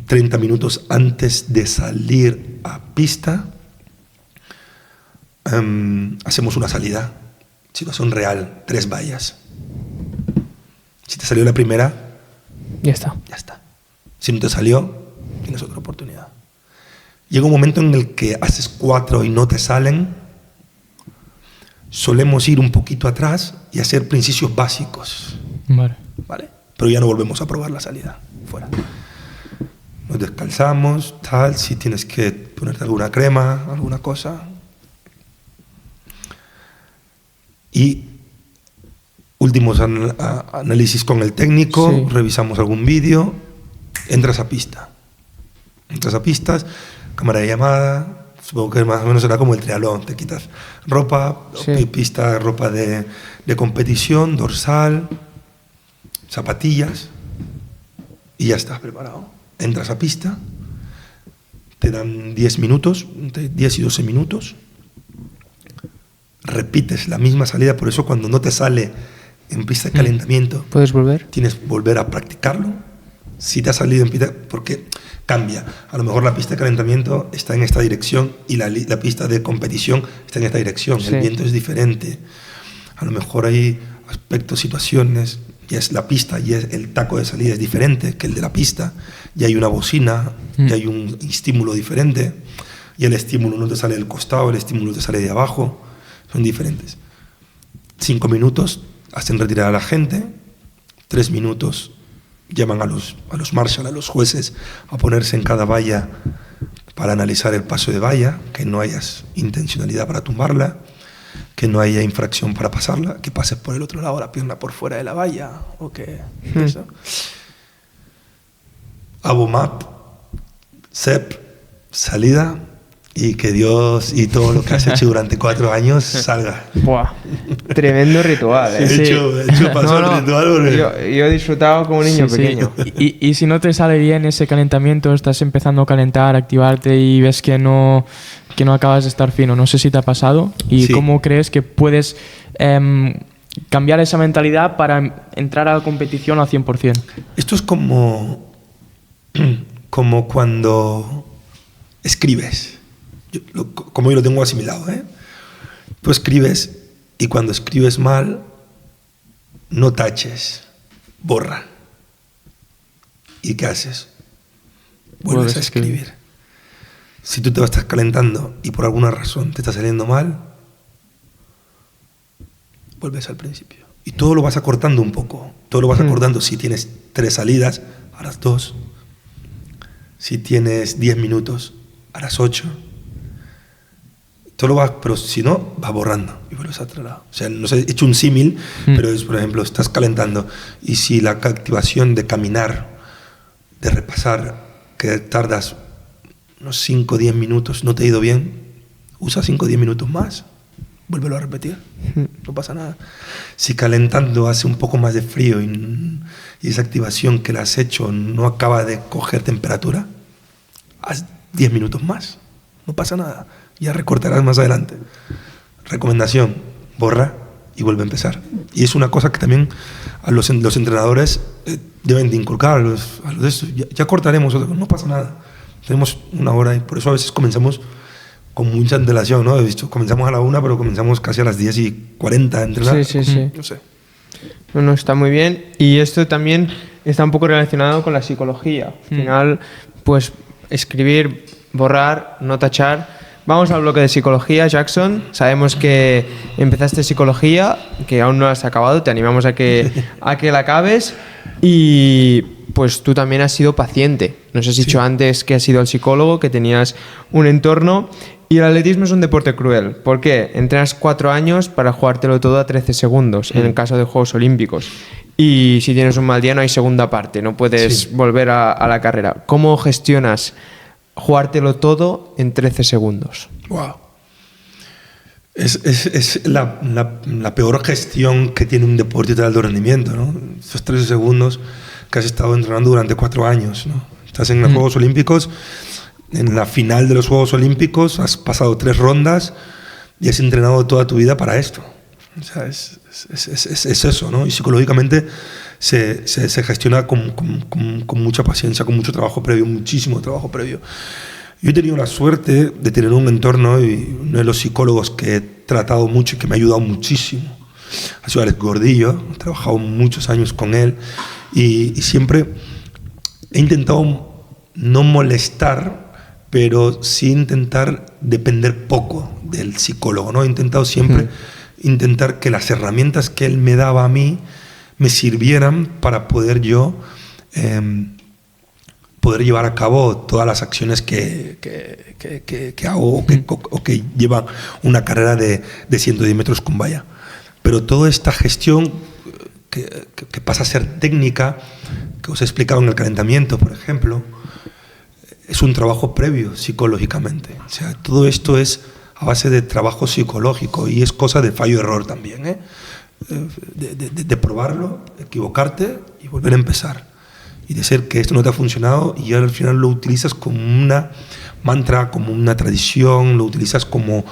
Speaker 1: 30 minutos antes de salir a pista, hacemos una salida, situación real, 3 vallas. Si te salió la primera,
Speaker 2: ya está.
Speaker 1: Si no te salió, tienes otra oportunidad. Llega un momento en el que haces 4 y no te salen, solemos ir un poquito atrás y hacer principios básicos. Vale. Pero ya no volvemos a probar la salida. Fuera. Nos descalzamos, tal, si tienes que ponerte alguna crema, alguna cosa. Y últimos análisis con el técnico, sí. Revisamos algún vídeo, entras a pista. Entras a pistas, cámara de llamada, supongo que más o menos será como el triatlón, te quitas ropa, sí. Pista, ropa de competición, dorsal, zapatillas y ya estás preparado. Entras a pista, te dan 10 minutos, entre 10 y 12 minutos, repites la misma salida, por eso cuando no te sale en pista de calentamiento,
Speaker 2: ¿puedes volver?
Speaker 1: Tienes que volver a practicarlo. Si te ha salido en pista, porque cambia. A lo mejor la pista de calentamiento está en esta dirección y la pista de competición está en esta dirección. Sí. El viento es diferente. A lo mejor hay aspectos, situaciones, ya es la pista, ya es el taco de salida es diferente que el de la pista, ya hay una bocina, ya hay un estímulo diferente, y el estímulo no te sale del costado, el estímulo te sale de abajo, son diferentes. 5 minutos hacen retirar a la gente, 3 minutos llaman a los marshal, a los jueces, a ponerse en cada valla para analizar el paso de valla, que no haya intencionalidad para tumbarla, que no haya infracción para pasarla, que pases por el otro lado, la pierna por fuera de la valla, o que eso. Abomap, CEP, salida, y que Dios y todo lo que has hecho durante 4 años salga.
Speaker 2: Buah, tremendo ritual, ¿eh?
Speaker 1: Sí. He hecho paso el ritual porque...
Speaker 2: yo he disfrutado como un niño pequeño.
Speaker 3: Sí. Y si no te sale bien ese calentamiento, estás empezando a calentar, activarte y ves que no acabas de estar fino. No sé si te ha pasado. ¿Y cómo crees que puedes cambiar esa mentalidad para entrar a la competición al 100%?
Speaker 1: Esto es como cuando escribes. Como yo lo tengo asimilado, ¿eh? Tú escribes y cuando escribes mal, no taches, borra. ¿Y qué haces? Vuelves a escribir. Si tú te vas a estar calentando y por alguna razón te está saliendo mal, vuelves al principio. Y todo lo vas acortando un poco. Todo lo vas acortando. Si tienes 3 salidas, harás 2. Si tienes 10 minutos, harás 8. Todo va, pero si no, va borrando y vuelves a otro lado. O sea, no sé, he hecho un símil, pero es, por ejemplo, estás calentando y si la activación de caminar, de repasar, que tardas unos 5 o 10 minutos, no te ha ido bien, usa 5 o 10 minutos más, vuélvelo a repetir, no pasa nada. Si calentando hace un poco más de frío y esa activación que la has hecho no acaba de coger temperatura, haz 10 minutos más, no pasa nada. Ya recortarás más adelante. Recomendación, borra y vuelve a empezar. Y es una cosa que también a los entrenadores deben de inculcar. A los de estos. Ya cortaremos, no pasa nada. Tenemos 1 hora y por eso a veces comenzamos con mucha antelación, ¿no? He visto, comenzamos a la 1, pero comenzamos casi a las 10:40 a entrenar.
Speaker 2: Sí.
Speaker 1: No sé.
Speaker 2: No, está muy bien. Y esto también está un poco relacionado con la psicología. Al final, pues escribir, borrar, no tachar. Vamos al bloque de psicología, Jackson. Sabemos que empezaste psicología, que aún no has acabado. Te animamos a que la acabes. Y pues tú también has sido paciente. Nos has dicho antes que has ido al psicólogo, que tenías un entorno. Y el atletismo es un deporte cruel. ¿Por qué? Entrenas 4 años para jugártelo todo a 13 segundos, en el caso de Juegos Olímpicos. Y si tienes un mal día no hay segunda parte, no puedes volver a la carrera. ¿Cómo gestionas jugártelo todo en 13 segundos?
Speaker 1: Wow. Es la peor gestión que tiene un deportista de alto rendimiento, ¿no? Esos 13 segundos que has estado entrenando durante 4 años, ¿no? Estás en los Juegos Olímpicos, en la final de los Juegos Olímpicos, has pasado 3 rondas y has entrenado toda tu vida para esto. O sea, es eso, ¿no? Y psicológicamente se gestiona con mucha paciencia, con mucho trabajo previo, muchísimo trabajo previo. Yo he tenido la suerte de tener un entorno, y uno de los psicólogos que he tratado mucho y que me ha ayudado muchísimo ha sido Alex Gordillo. He trabajado muchos años con él y siempre he intentado no molestar, pero sí intentar depender poco del psicólogo, ¿no? He intentado siempre intentar que las herramientas que él me daba a mí me sirvieran para poder yo poder llevar a cabo todas las acciones que hago o que llevan una carrera de 110 metros con valla. Pero toda esta gestión que pasa a ser técnica, que os he explicado en el calentamiento, por ejemplo, es un trabajo previo psicológicamente. O sea, todo esto es a base de trabajo psicológico y es cosa de fallo-error también, ¿eh? De probarlo, equivocarte y volver a empezar. Y de ser que esto no te ha funcionado y al final lo utilizas como una mantra, como una tradición, lo utilizas como,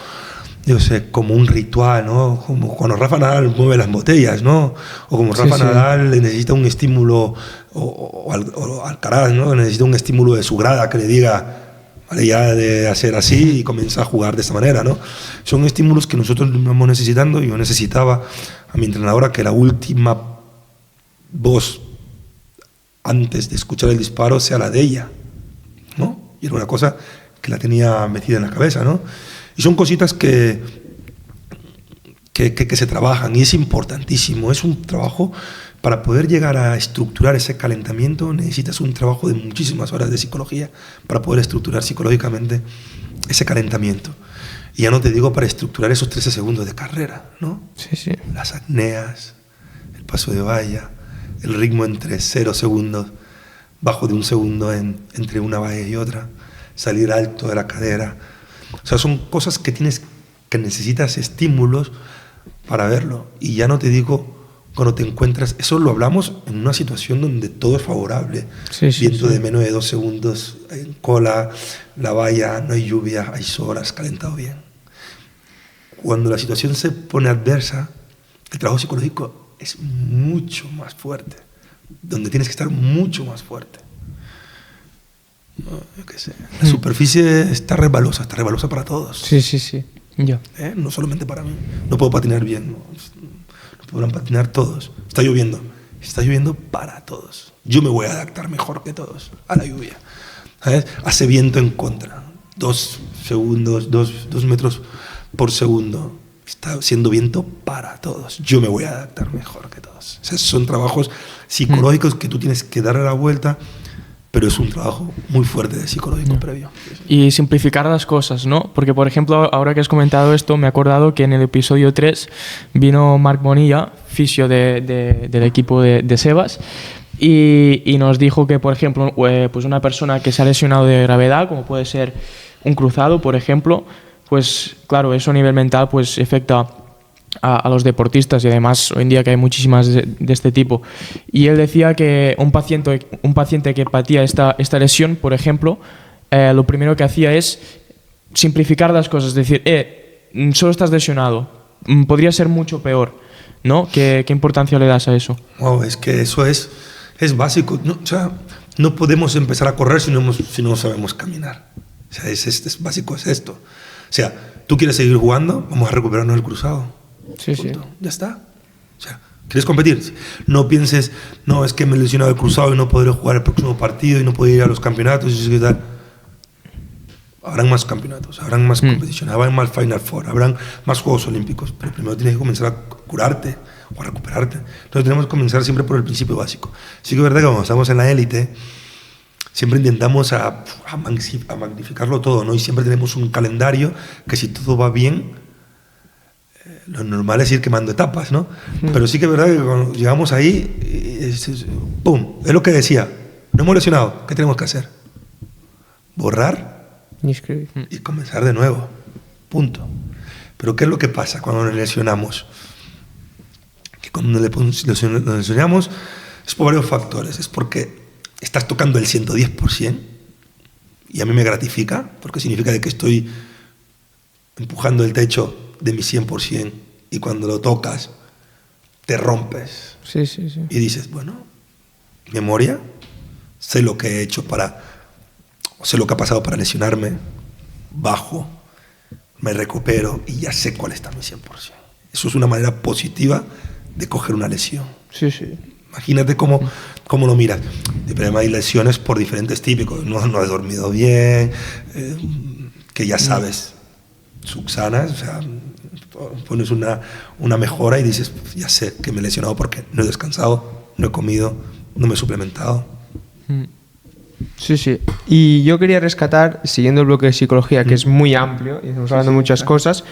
Speaker 1: yo sé, como un ritual, ¿no? Como cuando Rafa Nadal mueve las botellas, ¿no? O como Rafa Nadal necesita un estímulo, o Alcaraz, ¿no? Necesita un estímulo de su grada que le diga, vale, ya de hacer así y comienza a jugar de esta manera, ¿no? Son estímulos que nosotros vamos necesitando. Yo necesitaba a mi entrenadora que la última voz antes de escuchar el disparo sea la de ella, ¿no? Y era una cosa que la tenía metida en la cabeza, ¿no? Y son cositas que se trabajan y es importantísimo. Es un trabajo, para poder llegar a estructurar ese calentamiento necesitas un trabajo de muchísimas horas de psicología para poder estructurar psicológicamente ese calentamiento. Y ya no te digo para estructurar esos 13 segundos de carrera, ¿no?
Speaker 2: Sí.
Speaker 1: Las apneas, el paso de valla, el ritmo entre 0 segundos, bajo de 1 segundo entre una valla y otra, salir alto de la cadera. O sea, son cosas que necesitas estímulos para verlo. Y ya no te digo cuando te encuentras, eso lo hablamos en una situación donde todo es favorable. Viento de menos de 2 segundos en cola, la valla, no hay lluvia, hay sol, has calentado bien. Cuando la situación se pone adversa, el trabajo psicológico es mucho más fuerte, donde tienes que estar mucho más fuerte. No, yo qué sé. La superficie está resbalosa para todos.
Speaker 2: Sí. Ya.
Speaker 1: No solamente para mí. No puedo patinar bien, no podrán patinar todos. Está lloviendo para todos. Yo me voy a adaptar mejor que todos a la lluvia. ¿Sabes? Hace viento en contra. 2 segundos, 2 metros por segundo. Está siendo viento para todos. Yo me voy a adaptar mejor que todos. O sea, son trabajos psicológicos que tú tienes que darle la vuelta, pero es un trabajo muy fuerte de psicológico previo.
Speaker 3: Y simplificar las cosas, ¿no? Porque, por ejemplo, ahora que has comentado esto, me he acordado que en el episodio 3 vino Marc Bonilla, fisio del equipo de Sebas, y nos dijo que, por ejemplo, pues una persona que se ha lesionado de gravedad, como puede ser un cruzado, por ejemplo, pues claro, eso a nivel mental pues afecta a los deportistas, y además hoy en día que hay muchísimas de este tipo. Y él decía que un paciente que patía esta lesión, por ejemplo, lo primero que hacía es simplificar las cosas, es decir, solo estás lesionado, podría ser mucho peor, ¿no? ¿Qué importancia le das a eso?
Speaker 1: Wow, es que eso es básico, ¿no? O sea, no podemos empezar a correr si no sabemos caminar. O sea, es básico, es esto. O sea, tú quieres seguir jugando, vamos a recuperarnos el cruzado.
Speaker 2: Sí.
Speaker 1: Ya está. O sea, ¿quieres competir? No pienses, no, es que me he lesionado el cruzado y no podré jugar el próximo partido y no podré ir a los campeonatos y tal. Habrán más campeonatos, habrán más competiciones, habrán más Final Four, habrán más Juegos Olímpicos, pero primero tienes que comenzar a curarte o a recuperarte. Entonces tenemos que comenzar siempre por el principio básico. Sí que es verdad que cuando estamos en la élite, siempre intentamos a magnificarlo todo, ¿no? Y siempre tenemos un calendario que si todo va bien, lo normal es ir quemando etapas, ¿no? Pero sí que es verdad que cuando llegamos ahí, ¡pum! Es lo que decía, no hemos lesionado, ¿qué tenemos que hacer? Borrar y comenzar de nuevo, punto. Pero ¿qué es lo que pasa cuando nos lesionamos? Que cuando nos lesionamos es por varios factores. Es porque estás tocando el 110% y a mí me gratifica, porque significa de que estoy empujando el techo de mi 100% y cuando lo tocas te rompes.
Speaker 2: Sí, sí, sí.
Speaker 1: Y dices, bueno, memoria, sé lo que he hecho sé lo que ha pasado para lesionarme, bajo, me recupero y ya sé cuál está mi 100%. Eso es una manera positiva de coger una lesión.
Speaker 2: Sí, sí.
Speaker 1: Imagínate cómo lo miras. Pero hay lesiones por diferentes típicos. No has dormido bien, que ya sabes, subsanas, o sea, pones una mejora y dices, ya sé que me he lesionado porque no he descansado, no he comido, no me he suplementado.
Speaker 2: Sí, sí. Y yo quería rescatar, siguiendo el bloque de psicología, que es muy amplio, y estamos hablando de muchas cosas,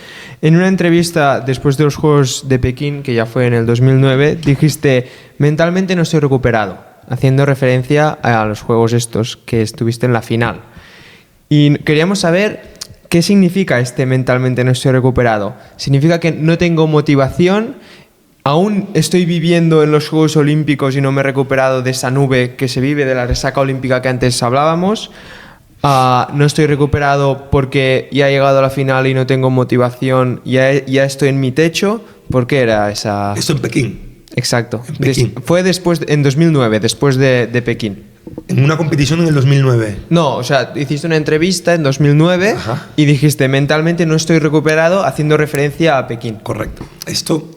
Speaker 2: en una entrevista después de los Juegos de Pekín, que ya fue en el 2009, dijiste, mentalmente no estoy recuperado, haciendo referencia a los Juegos estos, que estuviste en la final. Y queríamos saber qué significa este mentalmente no estoy recuperado. ¿Significa que no tengo motivación? ¿Aún estoy viviendo en los Juegos Olímpicos y no me he recuperado de esa nube que se vive, de la resaca olímpica que antes hablábamos? ¿No estoy recuperado porque ya he llegado a la final y no tengo motivación, ya estoy en mi techo? ¿Por qué era esa...?
Speaker 1: Esto en Pekín.
Speaker 2: Exacto.
Speaker 1: En Pekín.
Speaker 2: Fue en 2009, después de Pekín.
Speaker 1: En una competición en el 2009.
Speaker 2: No, o sea, hiciste una entrevista en 2009.
Speaker 1: Ajá.
Speaker 2: Y dijiste, mentalmente no estoy recuperado, haciendo referencia a Pekín.
Speaker 1: Correcto. Esto...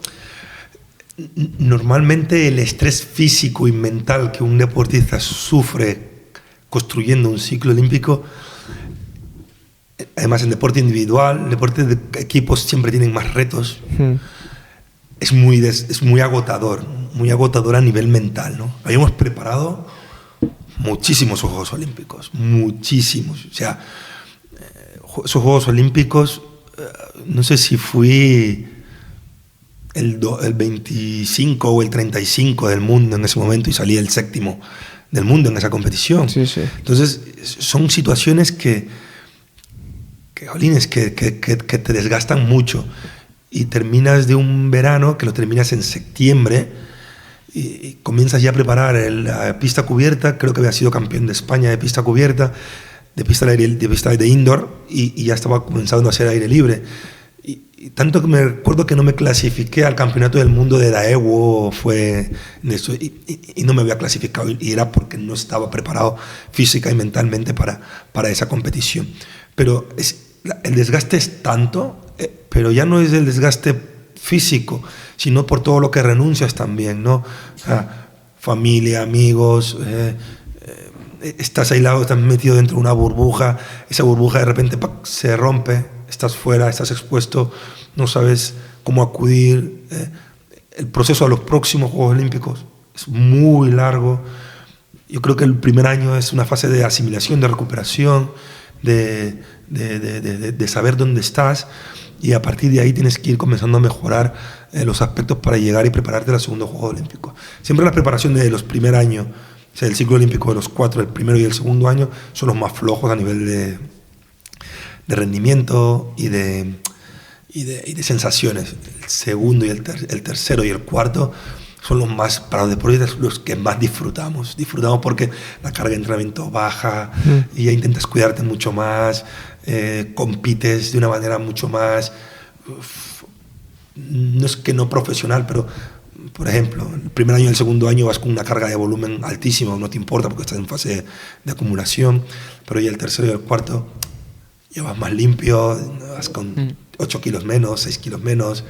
Speaker 1: Normalmente el estrés físico y mental que un deportista sufre construyendo un ciclo olímpico, además en deporte individual, deporte de equipos siempre tienen más retos, es muy agotador a nivel mental, ¿no? Habíamos preparado muchísimos Juegos Olímpicos, muchísimos. O sea, esos Juegos Olímpicos, no sé si fui el 25 o el 35 del mundo en ese momento y salí el 7º del mundo en esa competición.
Speaker 2: Sí, sí.
Speaker 1: Entonces, son situaciones que te desgastan mucho y terminas de un verano que lo terminas en septiembre y comienzas ya a preparar la pista cubierta. Creo que había sido campeón de España de pista cubierta, de pista de indoor y ya estaba comenzando a hacer aire libre. Y tanto que me recuerdo que no me clasifiqué al campeonato del mundo de Daewoo, y no me había clasificado, y era porque no estaba preparado física y mentalmente para esa competición. Pero el desgaste es tanto, pero ya no es el desgaste físico, sino por todo lo que renuncias también, ¿no? O sea, familia, amigos, estás aislado, estás metido dentro de una burbuja, esa burbuja de repente se rompe, estás fuera, estás expuesto, no sabes cómo acudir. El proceso a los próximos Juegos Olímpicos es muy largo. Yo creo que el primer año es una fase de asimilación, de recuperación, de saber dónde estás, y a partir de ahí tienes que ir comenzando a mejorar los aspectos para llegar y prepararte al segundo Juego Olímpico. Siempre la preparación de los primer años, o sea, el ciclo olímpico de los 4, el primero y el segundo año, son los más flojos a nivel de rendimiento y de sensaciones. El segundo y el tercero y el cuarto son los más, para los deportistas, los que más disfrutamos porque la carga de entrenamiento baja y ya intentas cuidarte mucho más, compites de una manera mucho más, no es que no profesional, pero por ejemplo, el primer año y el segundo año vas con una carga de volumen altísima, no te importa porque estás en fase de acumulación, pero ya el tercero y el cuarto ya vas más limpio, vas con 8 kilos menos, 6 kilos menos,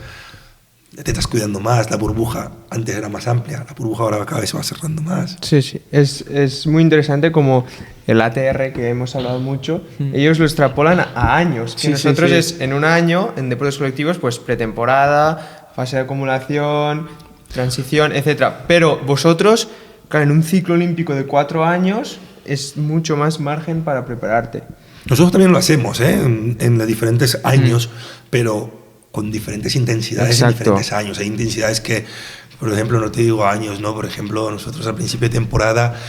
Speaker 1: te estás cuidando más, la burbuja antes era más amplia, la burbuja ahora cada vez se va cerrando más.
Speaker 2: Sí, sí, es muy interesante como el ATR, que hemos hablado mucho, ellos lo extrapolan a años, que nosotros es en un año, en deportes colectivos, pues pretemporada, fase de acumulación, transición, etc. Pero vosotros, claro, en un ciclo olímpico de 4 años, es mucho más margen para prepararte.
Speaker 1: Nosotros también lo hacemos, en los diferentes años, pero con diferentes intensidades.
Speaker 2: Exacto.
Speaker 1: En diferentes años. Hay intensidades que, por ejemplo, no te digo años, ¿no? Por ejemplo, nosotros al principio de temporada,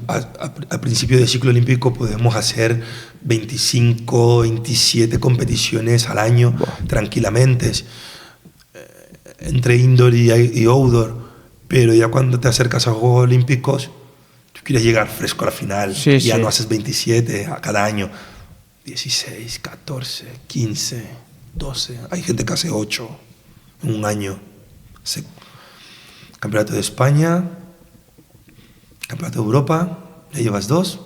Speaker 1: al principio del ciclo olímpico, podemos hacer 25, 27 competiciones al año tranquilamente, entre indoor y outdoor. Pero ya cuando te acercas a Juegos Olímpicos, tú quieres llegar fresco a la final.
Speaker 2: Sí,
Speaker 1: ya
Speaker 2: sí.
Speaker 1: no haces 27 a cada año. 16, 14, 15, 12. Hay gente que hace 8 en un año. Campeonato de España, Campeonato de Europa, ya llevas 2.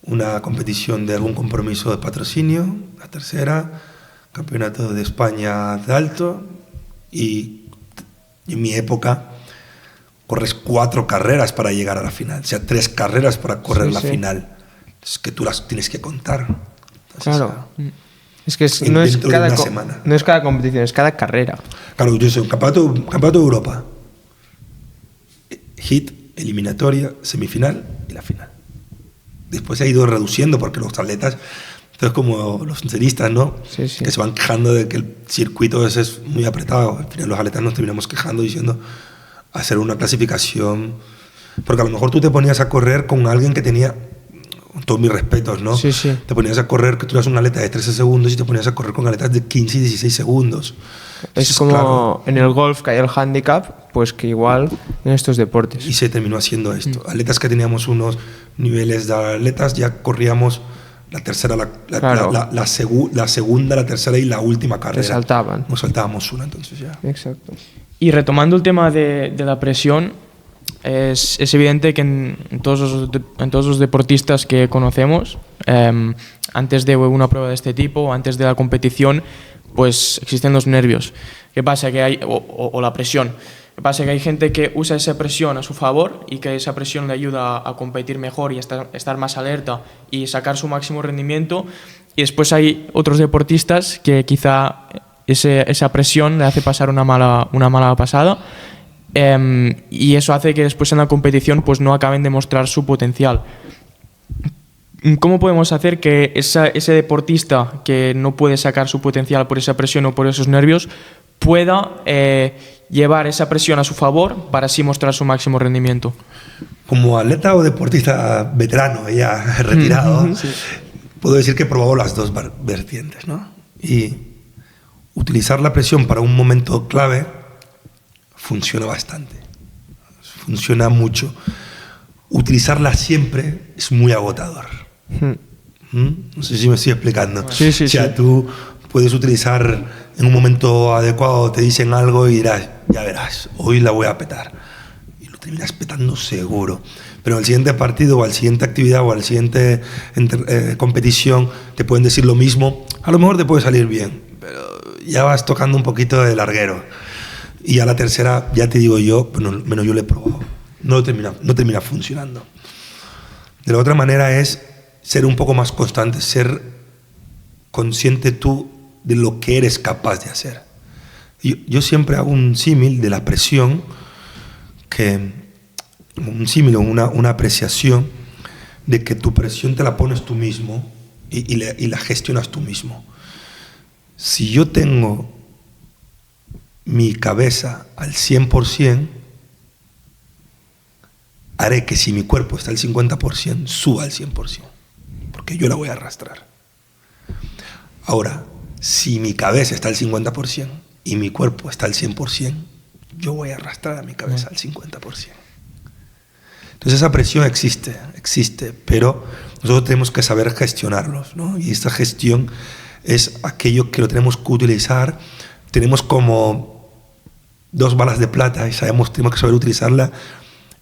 Speaker 1: Una competición de algún compromiso de patrocinio, la tercera. Campeonato de España de alto. Y en mi época corres 4 carreras para llegar a la final. O sea, 3 carreras para correr la final. Es que tú las tienes que contar. Entonces,
Speaker 2: Claro. Es que no es cada competición, es cada carrera.
Speaker 1: Claro, yo soy un campeonato de Europa. Hit, eliminatoria, semifinal y la final. Después se ha ido reduciendo porque los atletas, entonces como los senderistas, ¿no?
Speaker 2: Sí, sí.
Speaker 1: Que se van quejando de que el circuito ese es muy apretado. Al final los atletas nos terminamos quejando diciendo hacer una clasificación. Porque a lo mejor tú te ponías a correr con alguien que tenía, con todos mis respetos, ¿no?
Speaker 2: Sí, sí.
Speaker 1: Te ponías a correr, que tú eras un atleta de 13 segundos y te ponías a correr con atletas de 15 y 16 segundos.
Speaker 2: Es
Speaker 1: Entonces,
Speaker 2: como
Speaker 1: claro,
Speaker 2: en el golf que hay el handicap, pues que igual en estos deportes.
Speaker 1: y se terminó haciendo esto. Atletas que teníamos unos niveles de atletas, ya corríamos la tercera,
Speaker 2: Claro.
Speaker 1: la segunda, la tercera y la última carrera.
Speaker 2: Te saltaban.
Speaker 1: Nos saltábamos una, entonces ya.
Speaker 2: Exacto.
Speaker 3: Y retomando el tema de la presión, es evidente que en todos los deportistas que conocemos, antes de una prueba de este tipo o antes de la competición, pues existen los nervios. ¿Qué pasa? Que hay, o la presión. ¿Qué pasa? Que hay gente que usa esa presión a su favor y que esa presión le ayuda a competir mejor y a estar más alerta y sacar su máximo rendimiento. Y después hay otros deportistas que quizá esa presión le hace pasar una mala pasada. Y eso hace que después en la competición pues no acaben de mostrar su potencial. ¿Cómo podemos hacer que ese deportista que no puede sacar su potencial por esa presión o por esos nervios pueda llevar esa presión a su favor para así mostrar su máximo rendimiento?
Speaker 1: Como atleta o deportista veterano, ya retirado,
Speaker 2: Sí.
Speaker 1: puedo decir que he probado las dos vertientes, ¿no? Y utilizar la presión para un momento clave funciona bastante, funciona mucho. Utilizarla siempre es muy agotador. No sé si me estoy explicando.
Speaker 2: Sí, sí,
Speaker 1: o sea,
Speaker 2: sí.
Speaker 1: tú puedes utilizar en un momento adecuado, te dicen algo y dirás, ya verás, hoy la voy a petar. Y lo terminas petando seguro. Pero al siguiente partido o al siguiente actividad o al siguiente competición te pueden decir lo mismo. A lo mejor te puede salir bien, pero ya vas tocando un poquito de larguero. Y a la tercera, ya te digo yo, pero menos yo lo he probado, no termina funcionando. De la otra manera es ser un poco más constante, ser consciente tú de lo que eres capaz de hacer. Yo siempre hago un símil de la presión, un símil o una apreciación de que tu presión te la pones tú mismo y la gestionas tú mismo. Si yo tengo mi cabeza al 100%, haré que si mi cuerpo está al 50%, suba al 100%, porque yo la voy a arrastrar. Ahora, si mi cabeza está al 50% y mi cuerpo está al 100%, yo voy a arrastrar a mi cabeza al 50%. Entonces esa presión existe, pero nosotros tenemos que saber gestionarlos, ¿no? Y esta gestión es aquello que lo tenemos que utilizar. Tenemos como 2 balas de plata y tenemos que saber utilizarla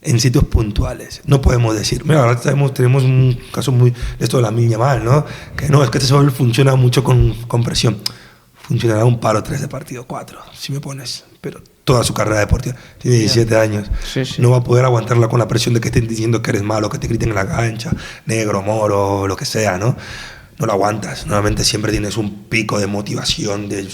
Speaker 1: en sitios puntuales. No podemos decir, mira, ahora tenemos un caso muy de esto de la Lamine Yamal, ¿no? Que no, es que este solo funciona mucho con presión. Funcionará un palo 3 de partido 4, si me pones, pero toda su carrera deportiva, tiene 17 años,
Speaker 2: Sí, sí.
Speaker 1: no va a poder aguantarla con la presión de que estén diciendo que eres malo, que te griten en la cancha, negro, moro, lo que sea, ¿no? No lo aguantas. Normalmente siempre tienes un pico de motivación, de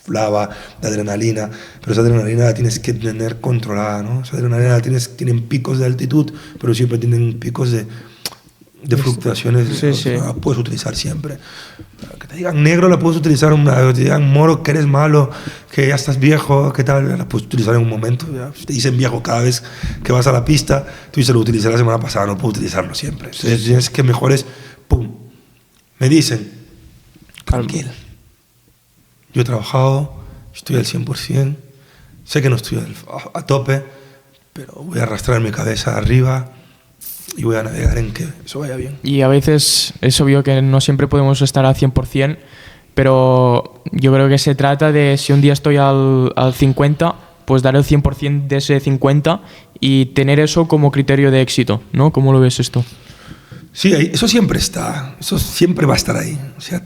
Speaker 1: flava, de adrenalina, pero esa adrenalina la tienes que tener controlada, ¿no? Esa adrenalina tienen picos de altitud, pero siempre tienen picos de de fluctuaciones,
Speaker 2: Sí, sí.
Speaker 1: la puedes utilizar siempre. Que te digan negro la puedes utilizar que te digan moro, que eres malo, que ya estás viejo, que tal, la puedes utilizar en un momento. Ya. Si te dicen viejo cada vez que vas a la pista, tú dices lo utilicé la semana pasada, no puedo utilizarlo siempre. Entonces tienes que mejores, pum, me dicen, tranquilo, yo he trabajado, estoy al 100%, sé que no estoy a tope, pero voy a arrastrar mi cabeza arriba y voy a navegar en que eso vaya bien.
Speaker 3: Y a veces es obvio que no siempre podemos estar al 100%, pero yo creo que se trata de, si un día estoy al 50%, pues dar el 100% de ese 50% y tener eso como criterio de éxito, ¿no? ¿Cómo lo ves esto?
Speaker 1: Sí, eso siempre está, eso siempre va a estar ahí. O sea,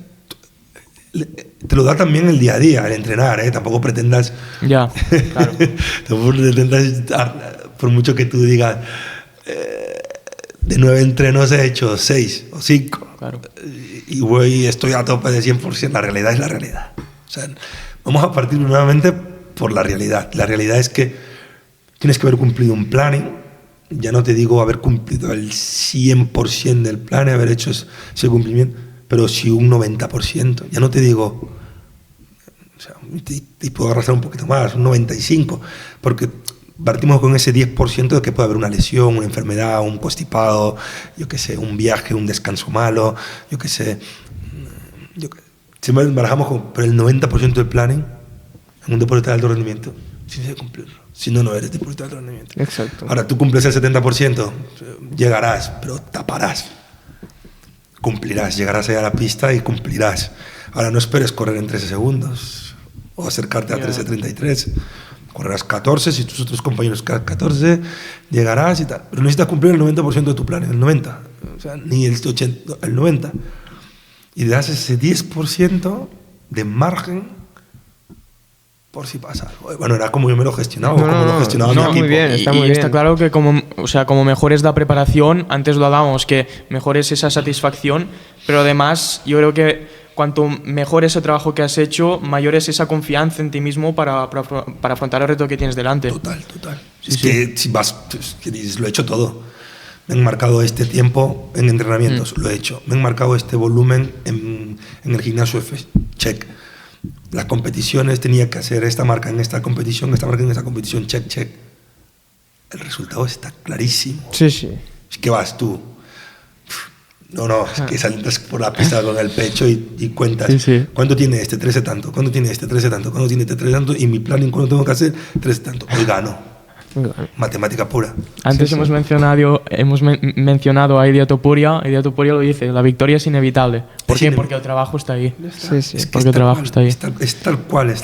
Speaker 1: te lo da también el día a día, el entrenar, ¿eh? Tampoco pretendas...
Speaker 3: Ya, claro.
Speaker 1: Tampoco pretendas, por mucho que tú digas, de 9 entrenos he hecho 6 o 5.
Speaker 3: Claro.
Speaker 1: Y estoy a tope de 100%. La realidad es la realidad. O sea, vamos a partir nuevamente por la realidad. La realidad es que tienes que haber cumplido un planning. Ya no te digo haber cumplido el 100% del plan, haber hecho ese cumplimiento, pero sí un 90%. Ya no te digo, o sea, te puedo arrastrar un poquito más, un 95%, porque partimos con ese 10% de que puede haber una lesión, una enfermedad, un constipado, yo qué sé, un viaje, un descanso malo, yo qué sé. Siempre barajamos con, pero el 90% del planning en un deporte de alto rendimiento, sí tienes que cumplirlo. Si no, no eres deportista de alto rendimiento.
Speaker 2: Exacto.
Speaker 1: Ahora, tú cumples el 70%, llegarás, pero taparás. Cumplirás, llegarás allá a la pista y cumplirás. Ahora, no esperes correr en 13 segundos o acercarte a 13:33. Correrás 14, si tus otros compañeros 14, llegarás y tal. Pero necesitas cumplir el 90% de tu plan, el 90%. O sea, ni el 80%, el 90%. Y te das ese 10% de margen por si pasa algo. Bueno, era como yo me lo gestionaba, como lo gestionaba mi equipo.
Speaker 2: Muy bien, está muy bien.
Speaker 3: Está claro que como mejores la preparación, antes lo hablábamos, que mejor es esa satisfacción, pero además yo creo que cuanto mejor es el trabajo que has hecho, mayor es esa confianza en ti mismo para afrontar el reto que tienes delante.
Speaker 1: Total. Sí, que si vas, que dices, lo he hecho todo. Me han marcado este tiempo en entrenamientos, lo he hecho. Me han marcado este volumen en el gimnasio, check. Las competiciones tenía que hacer esta marca en esta competición, esta marca en esta competición, check. El resultado está clarísimo.
Speaker 2: Sí.
Speaker 1: Es que vas tú. No, es que sales por la pista con el pecho y cuentas.
Speaker 2: Sí.
Speaker 1: ¿Cuánto tiene este? 13 tanto. ¿Cuánto tiene este? 13 tanto. ¿Cuánto tiene este? 13 tanto. Y mi planning, ¿cuánto tengo que hacer? 13 tanto. Hoy gano. Matemática pura.
Speaker 3: Antes hemos mencionado a Ilia Topuria. Ilia Topuria lo dice, la victoria es inevitable. ¿Por qué? Porque el trabajo está ahí.
Speaker 2: Sí.
Speaker 1: Es que
Speaker 3: porque el trabajo está ahí.
Speaker 1: Es tal cual.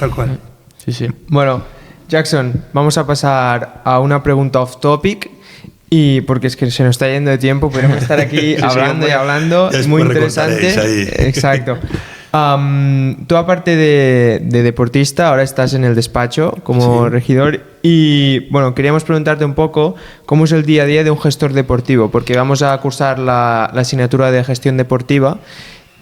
Speaker 3: Sí.
Speaker 2: Bueno, Jackson, vamos a pasar a una pregunta off topic. Y porque es que se nos está yendo de tiempo, podemos estar aquí hablando y hablando. Es muy interesante.
Speaker 1: Ahí.
Speaker 2: Exacto. Tú, aparte de deportista, ahora estás en el despacho como regidor. Y bueno, queríamos preguntarte un poco cómo es el día a día de un gestor deportivo, porque vamos a cursar la asignatura de gestión deportiva.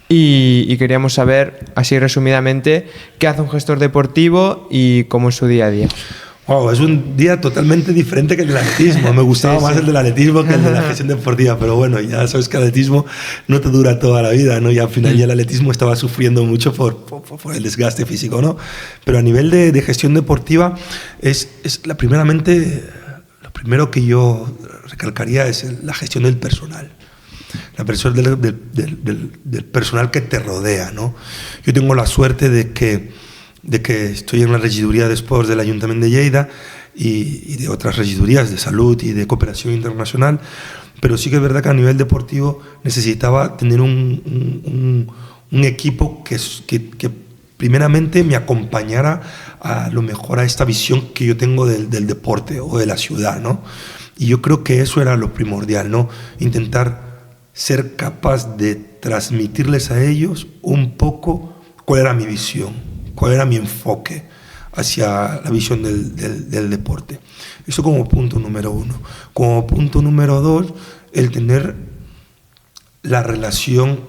Speaker 2: Y queríamos saber, así resumidamente, qué hace un gestor deportivo y cómo es su día a día.
Speaker 1: Wow, es un día totalmente diferente que el del atletismo. Me gustaba más el del atletismo que el de la gestión deportiva, pero bueno, ya sabes que el atletismo no te dura toda la vida, ¿no? Y al final ya el atletismo estaba sufriendo mucho por el desgaste físico, ¿no? Pero a nivel de gestión deportiva, lo primero que yo recalcaría es la gestión del personal. La persona del personal que te rodea, ¿no? Yo tengo la suerte de que estoy en la regiduría de Sports del Ayuntamiento de Lleida y de otras regidurías de salud y de cooperación internacional, pero sí que es verdad que a nivel deportivo necesitaba tener un equipo que primeramente me acompañara a lo mejor a esta visión que yo tengo del deporte o de la ciudad, ¿no? Y yo creo que eso era lo primordial, ¿no? Intentar ser capaz de transmitirles a ellos un poco cuál era mi visión, cuál era mi enfoque hacia la visión del deporte. Eso como punto número 1. Como punto número 2, el tener la relación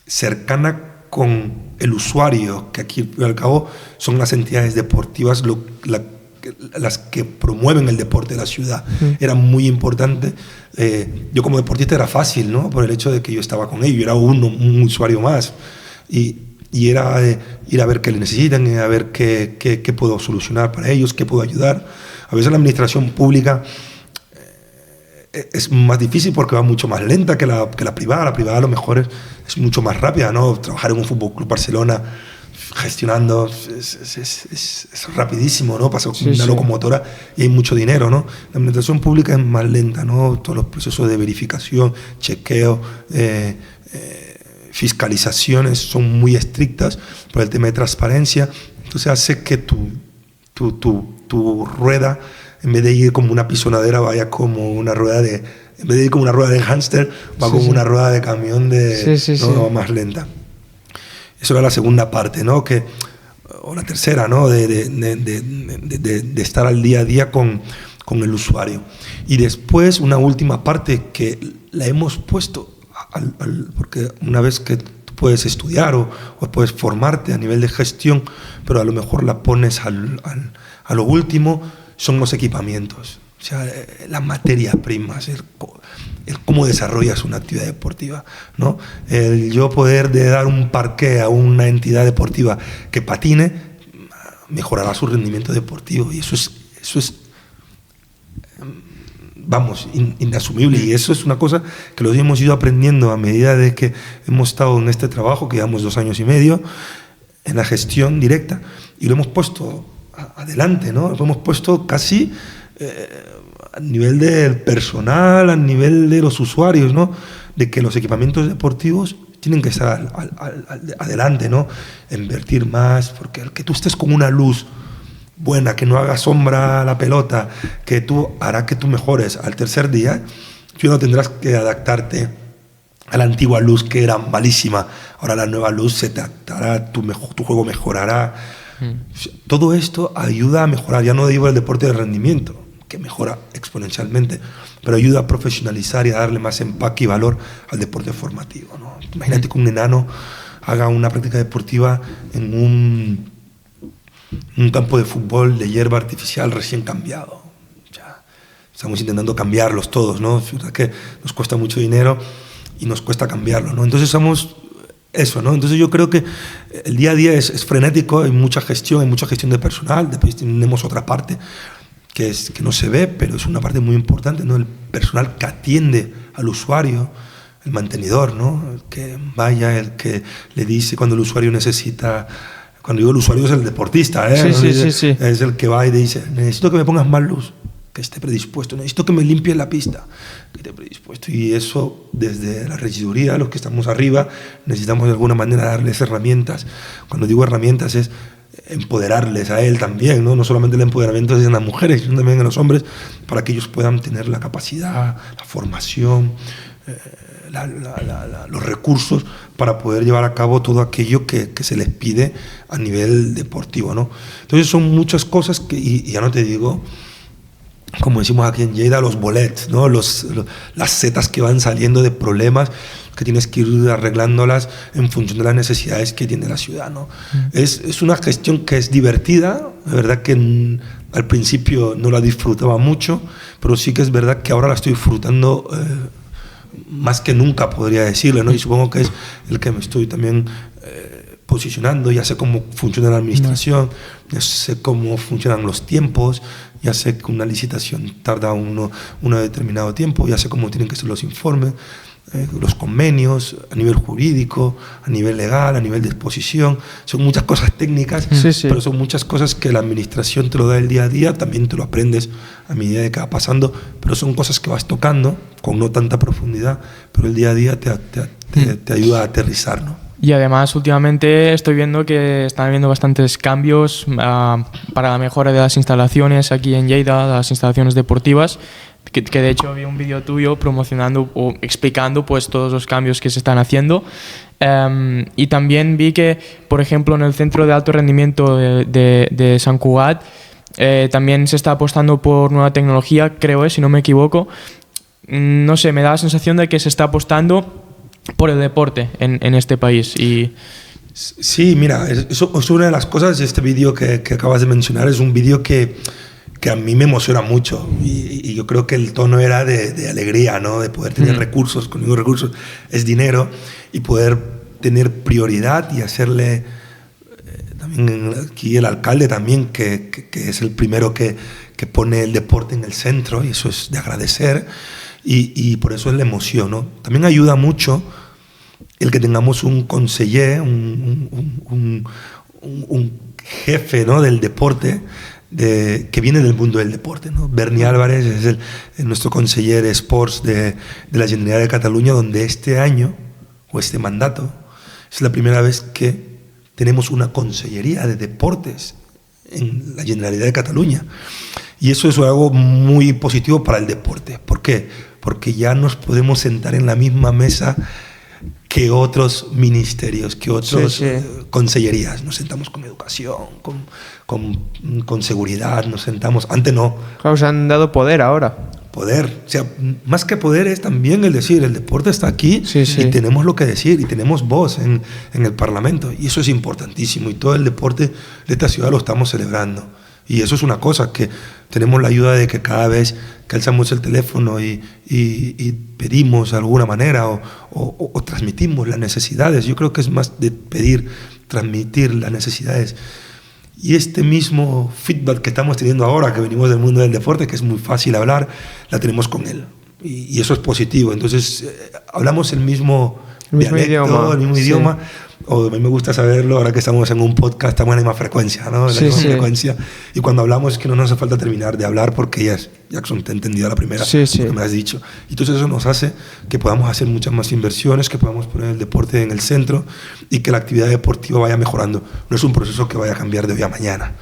Speaker 1: cercana con el usuario, que aquí al cabo son las entidades deportivas las que promueven el deporte de la ciudad. Era muy importante. Yo como deportista era fácil, ¿no? Por el hecho de que yo estaba con ellos, yo era un usuario más. Y era ir a ver qué le necesitan, a ver qué puedo solucionar para ellos, qué puedo ayudar. A veces la administración pública es más difícil porque va mucho más lenta que la privada. La privada a lo mejor es mucho más rápida, ¿no? Trabajar en un Fútbol Club Barcelona gestionando es rapidísimo, ¿no? Pasa con una locomotora y hay mucho dinero, ¿no? La administración pública es más lenta, ¿no? Todos los procesos de verificación, chequeo, fiscalizaciones son muy estrictas por el tema de transparencia. Entonces hace que tu rueda, en vez de ir como una pisonadera, vaya como una rueda de... En vez de ir como una rueda de hámster, va como una rueda de camión ¿no? Más lenta. Eso era la segunda parte, ¿no? O la tercera, ¿no? De estar al día a día con el usuario. Y después una última parte que la hemos puesto, porque una vez que tú puedes estudiar o puedes formarte a nivel de gestión, pero a lo mejor la pones a lo último, son los equipamientos. O sea, las materias primas, el cómo desarrollas una actividad deportiva, ¿no? El yo poder dar un parqué a una entidad deportiva que patine, mejorará su rendimiento deportivo. Y eso es vamos, inasumible. Y eso es una cosa que lo hemos ido aprendiendo a medida de que hemos estado en este trabajo, que llevamos 2 años y medio, en la gestión directa, y lo hemos puesto adelante, ¿no? Lo hemos puesto casi a nivel del personal, a nivel de los usuarios, ¿no? De que los equipamientos deportivos tienen que estar adelante, ¿no? Invertir más, porque el que tú estés con una luz buena, que no haga sombra a la pelota, hará que tú mejores al tercer día. Tú no tendrás que adaptarte a la antigua luz que era malísima. Ahora la nueva luz se te adaptará, tu juego mejorará. Todo esto ayuda a mejorar. Ya no digo el deporte de rendimiento, que mejora exponencialmente, pero ayuda a profesionalizar y a darle más empaque y valor al deporte formativo, ¿no? Imagínate que un enano haga una práctica deportiva en un campo de fútbol de hierba artificial recién cambiado. Ya, estamos intentando cambiarlos todos, ¿no? Es verdad que nos cuesta mucho dinero y nos cuesta cambiarlo, ¿no? Entonces somos eso, ¿no? Entonces yo creo que el día a día es frenético, hay mucha gestión de personal. Después tenemos otra parte que no se ve, pero es una parte muy importante, ¿no? El personal que atiende al usuario, el mantenedor, ¿no? El que vaya, el que le dice cuando el usuario necesita. Cuando digo el usuario es el deportista, ¿eh? Sí. Es el que va y dice, necesito que me pongas más luz, que esté predispuesto, necesito que me limpie la pista, que esté predispuesto. Y eso, desde la regiduría, los que estamos arriba, necesitamos de alguna manera darles herramientas. Cuando digo herramientas es empoderarles a él también, ¿no? No solamente el empoderamiento es en las mujeres, sino también en los hombres, para que ellos puedan tener la capacidad, la formación, los recursos para poder llevar a cabo todo aquello que se les pide a nivel deportivo, ¿no? Entonces son muchas cosas y ya no te digo, como decimos aquí en Lleida, los bolets, ¿no? Las setas que van saliendo de problemas que tienes que ir arreglándolas en función de las necesidades que tiene la ciudad, ¿no? Es una gestión que es divertida, la verdad que al principio no la disfrutaba mucho, pero sí que es verdad que ahora la estoy disfrutando más que nunca, podría decirlo, ¿no? Y supongo que es el que me estoy también posicionando. Ya sé cómo funciona la administración, ya sé cómo funcionan los tiempos, ya sé que una licitación tarda un determinado tiempo, ya sé cómo tienen que ser los informes, los convenios, a nivel jurídico, a nivel legal, a nivel de exposición. Son muchas cosas técnicas, pero son muchas cosas que la administración te lo da el día a día, también te lo aprendes a medida de que va pasando, pero son cosas que vas tocando con no tanta profundidad, pero el día a día te ayuda a aterrizar, ¿no?
Speaker 3: Y además, últimamente estoy viendo que están habiendo bastantes cambios para la mejora de las instalaciones aquí en Lleida, las instalaciones deportivas, que de hecho vi un vídeo tuyo promocionando o explicando pues todos los cambios que se están haciendo. Y también vi que, por ejemplo, en el Centro de Alto Rendimiento de Sant Cugat también se está apostando por nueva tecnología, creo, si no me equivoco. No sé, me da la sensación de que se está apostando por el deporte en este país.
Speaker 1: Sí, mira, eso es una de las cosas. Este vídeo que acabas de mencionar es un vídeo que que a mí me emociona mucho. Y yo creo que el tono era de alegría, ¿no? De poder tener recursos. Conmigo recursos es dinero, y poder tener prioridad y hacerle... también aquí el alcalde también, que es el primero que pone el deporte en el centro, y eso es de agradecer, y por eso es la emoción, ¿no? También ayuda mucho el que tengamos un conseller, un jefe, ¿no? del deporte, que viene del mundo del deporte, ¿no? Berni Álvarez es nuestro conseller de Sports de la Generalitat de Cataluña, donde este año, o este mandato, es la primera vez que tenemos una consellería de deportes en la Generalitat de Cataluña. Y eso es algo muy positivo para el deporte. ¿Por qué? Porque ya nos podemos sentar en la misma mesa que otros ministerios, que otras consellerías. Nos sentamos con educación, con seguridad, nos sentamos... Antes no.
Speaker 2: Claro, se han dado poder ahora.
Speaker 1: Poder, o sea, más que poder es también el decir, el deporte está aquí, y tenemos lo que decir, y tenemos voz en el Parlamento, y eso es importantísimo, y todo el deporte de esta ciudad lo estamos celebrando, y eso es una cosa, que tenemos la ayuda de que cada vez que alzamos el teléfono y pedimos de alguna manera o transmitimos las necesidades, yo creo que es más de pedir, transmitir las necesidades. Y este mismo feedback que estamos teniendo ahora, que venimos del mundo del deporte, que es muy fácil hablar, la tenemos con él. Y eso es positivo. Entonces, hablamos el mismo dialecto, el mismo idioma. O a mí me gusta saberlo, ahora que estamos en un podcast, estamos en la misma frecuencia, ¿no? En la misma frecuencia. Y cuando hablamos es que no nos hace falta terminar de hablar, porque ya Jackson te ha entendido a la primera, que me has dicho. Y entonces eso nos hace que podamos hacer muchas más inversiones, que podamos poner el deporte en el centro, y que la actividad deportiva vaya mejorando. No es un proceso que vaya a cambiar de hoy a mañana.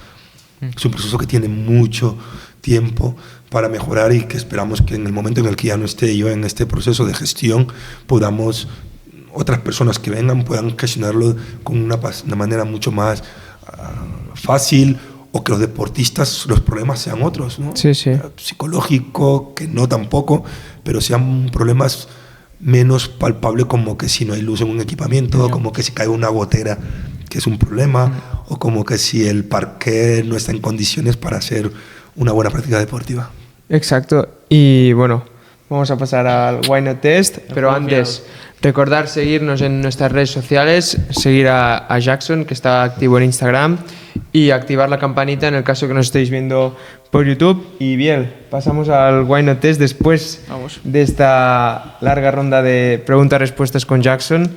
Speaker 1: Es un proceso que tiene mucho tiempo para mejorar, y que esperamos que en el momento en el que ya no esté yo en este proceso de gestión, podamos... otras personas que vengan puedan gestionarlo con una manera mucho más fácil, o que los deportistas, los problemas sean otros, ¿no? Psicológico, que no tampoco, pero sean problemas menos palpables, como que si no hay luz en un equipamiento, como que si cae una gotera, que es un problema, o como que si el parqué no está en condiciones para hacer una buena práctica deportiva.
Speaker 2: Exacto. Y bueno, vamos a pasar al Why Not Test, pero antes... recordar seguirnos en nuestras redes sociales, seguir a Jackson, que está activo en Instagram, y activar la campanita en el caso que nos estéis viendo por YouTube. Y bien, pasamos al Why Not Test después de esta larga ronda de preguntas-respuestas con Jackson.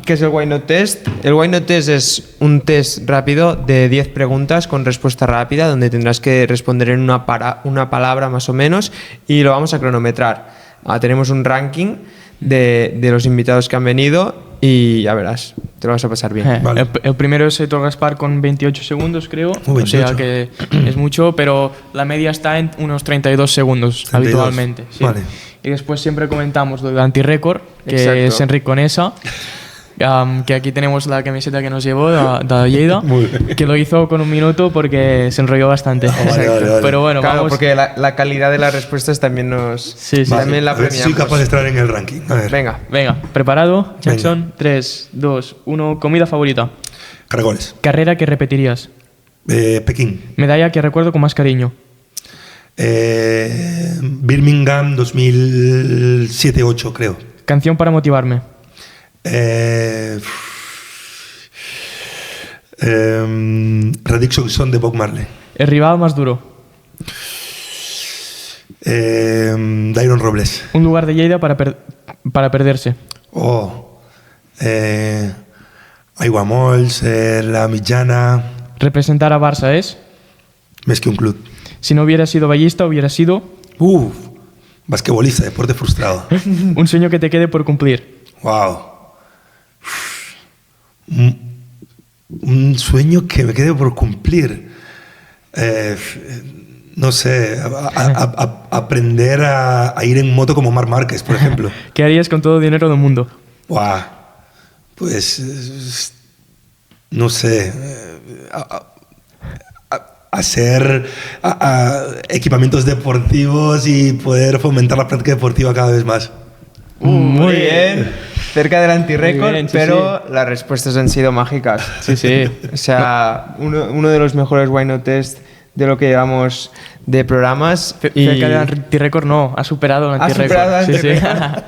Speaker 2: ¿Qué es el Why Not Test? El Why Not Test es un test rápido de 10 preguntas con respuesta rápida, donde tendrás que responder en una palabra más o menos, y lo vamos a cronometrar. Tenemos un ranking de los invitados que han venido, y ya verás, te lo vas a pasar bien.
Speaker 3: Vale. El primero es Héctor Gaspar con 28 segundos, creo. 28. O sea que es mucho, pero la media está en unos 32 segundos 32. Habitualmente. Sí. Vale. Y después siempre comentamos lo de Antirécord, que es Enric Conesa. Que aquí tenemos la camiseta que nos llevó de Lleida, que lo hizo con 1 minuto porque se enrolló bastante.
Speaker 1: Vale.
Speaker 3: Pero bueno,
Speaker 2: claro,
Speaker 3: vamos.
Speaker 2: Porque la calidad de las respuestas también nos... También la premiamos.
Speaker 1: Soy capaz de estar en el ranking. A ver.
Speaker 2: Venga.
Speaker 3: ¿Preparado, Jackson? Venga. 3, 2, 1. Comida favorita.
Speaker 1: Caracoles.
Speaker 3: Carrera que repetirías.
Speaker 1: Pekín.
Speaker 3: Medalla que recuerdo con más cariño.
Speaker 1: Birmingham 2007-8, creo.
Speaker 3: Canción para motivarme.
Speaker 1: Redemption Song de Bob Marley.
Speaker 3: El rival más duro.
Speaker 1: Dairon Robles.
Speaker 3: Un lugar de Lleida para perderse.
Speaker 1: Aiguamolls, La Mitjana.
Speaker 3: Representar a Barça es...
Speaker 1: Més que un club.
Speaker 3: Si no hubiera sido ballista, hubiera sido...
Speaker 1: Basquetbolista, deporte frustrado.
Speaker 3: Un sueño que te quede por cumplir.
Speaker 1: Wow. Un sueño que me quede por cumplir. No sé, aprender a ir en moto como Marc Márquez, por ejemplo.
Speaker 3: ¿Qué harías con todo el dinero del mundo?
Speaker 1: Pues, no sé, hacer equipamientos deportivos y poder fomentar la práctica deportiva cada vez más.
Speaker 2: Muy bien. Cerca del antirécord, pero las respuestas han sido mágicas.
Speaker 3: Sí.
Speaker 2: O sea, uno de los mejores Why Not Test lo que llevamos de programas.
Speaker 3: Cerca del antirrécord no, ha superado el
Speaker 2: Ha
Speaker 3: antirrécord.
Speaker 2: superado el
Speaker 3: Sí, sí.
Speaker 2: antirrécord.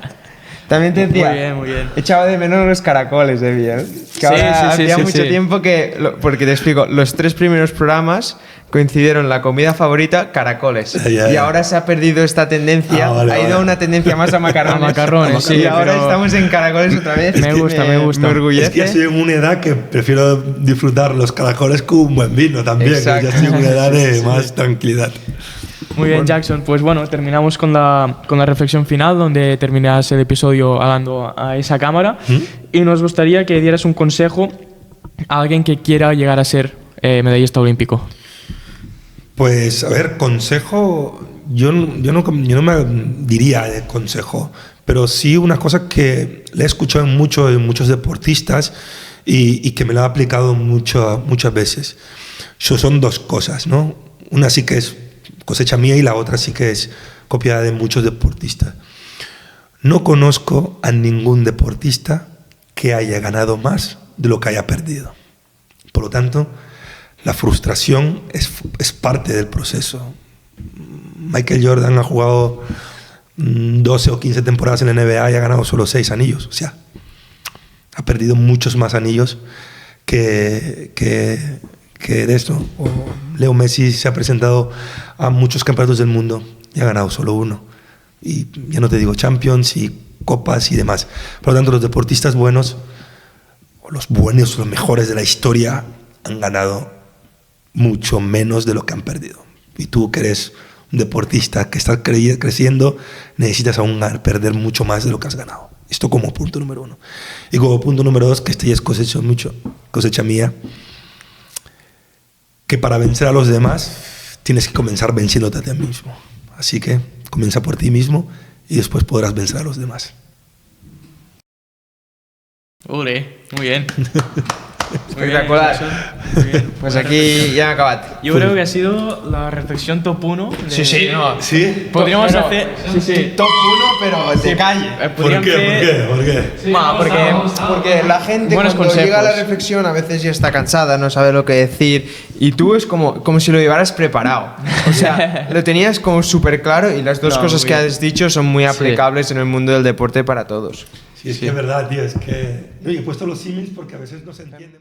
Speaker 2: También te decía,
Speaker 3: Muy bien.
Speaker 2: echaba de menos los caracoles de Biel. Que
Speaker 3: Sí,
Speaker 2: ahora
Speaker 3: sí,
Speaker 2: hacía
Speaker 3: sí,
Speaker 2: mucho
Speaker 3: sí.
Speaker 2: tiempo que... Porque te explico, los 3 primeros programas coincidieron la comida favorita, caracoles.
Speaker 1: Ya.
Speaker 2: Y ahora se ha perdido esta tendencia,
Speaker 1: Vale,
Speaker 2: ha ido
Speaker 1: vale.
Speaker 2: una tendencia más a macarrones.
Speaker 3: A macarrones, sí,
Speaker 2: Y ahora
Speaker 3: pero-
Speaker 2: estamos en caracoles otra vez.
Speaker 3: Me gusta, me gusta.
Speaker 2: Me orgullece.
Speaker 1: Es que ya estoy en una edad que prefiero disfrutar los caracoles con un buen vino también. Que
Speaker 2: Exacto.
Speaker 1: ya estoy en una edad de más tranquilidad.
Speaker 3: Muy bien, Jackson. Pues bueno, terminamos con la reflexión final, donde terminas el episodio hablando a esa cámara. Y nos gustaría que dieras un consejo a alguien que quiera llegar a ser medallista olímpico.
Speaker 1: Pues, a ver, consejo, yo no me diría de consejo, pero sí una cosa que le he escuchado en muchos deportistas y que me la he aplicado muchas veces. Son 2 cosas, ¿no? Una sí que es cosecha mía y la otra sí que es copiada de muchos deportistas. No conozco a ningún deportista que haya ganado más de lo que haya perdido. Por lo tanto, la frustración es parte del proceso. Michael Jordan ha jugado 12 o 15 temporadas en la NBA y ha ganado solo 6 anillos. O sea, ha perdido muchos más anillos que de esto. O Leo Messi se ha presentado a muchos campeonatos del mundo y ha ganado solo 1. Y ya no te digo Champions y copas y demás. Por lo tanto, los deportistas buenos, o los buenos, los mejores de la historia, han ganado mucho menos de lo que han perdido. Y tú, que eres un deportista que estás creciendo, necesitas aún perder mucho más de lo que has ganado. Esto como punto número 1. Y como punto número 2, que esto ya es cosecha mía, que para vencer a los demás tienes que comenzar venciéndote a ti mismo. Así que comienza por ti mismo y después podrás vencer a los demás.
Speaker 3: Ule, muy bien.
Speaker 2: Espectacular.
Speaker 3: Muy bien.
Speaker 2: Pues aquí ya he acabado.
Speaker 3: Yo creo que ha sido la reflexión top 1.
Speaker 2: Sí, sí, no.
Speaker 1: ¿Sí?
Speaker 3: Podríamos
Speaker 2: Pero-
Speaker 3: hacer... Sí, sí.
Speaker 2: Top 1, pero de calle.
Speaker 1: ¿Por qué?
Speaker 2: Porque la gente
Speaker 3: Buenos
Speaker 2: cuando llega a la
Speaker 3: consejos.
Speaker 2: reflexión a veces ya está cansada, no sabe lo que decir. Y tú es como si lo llevaras preparado. O sea, lo tenías como súper claro y las 2
Speaker 3: No,
Speaker 2: cosas
Speaker 3: muy
Speaker 2: que
Speaker 3: bien.
Speaker 2: has dicho son muy aplicables en el mundo del deporte para todos.
Speaker 1: Sí, es que es verdad, tío. Es que... Yo he puesto los símiles porque a veces no se entienden.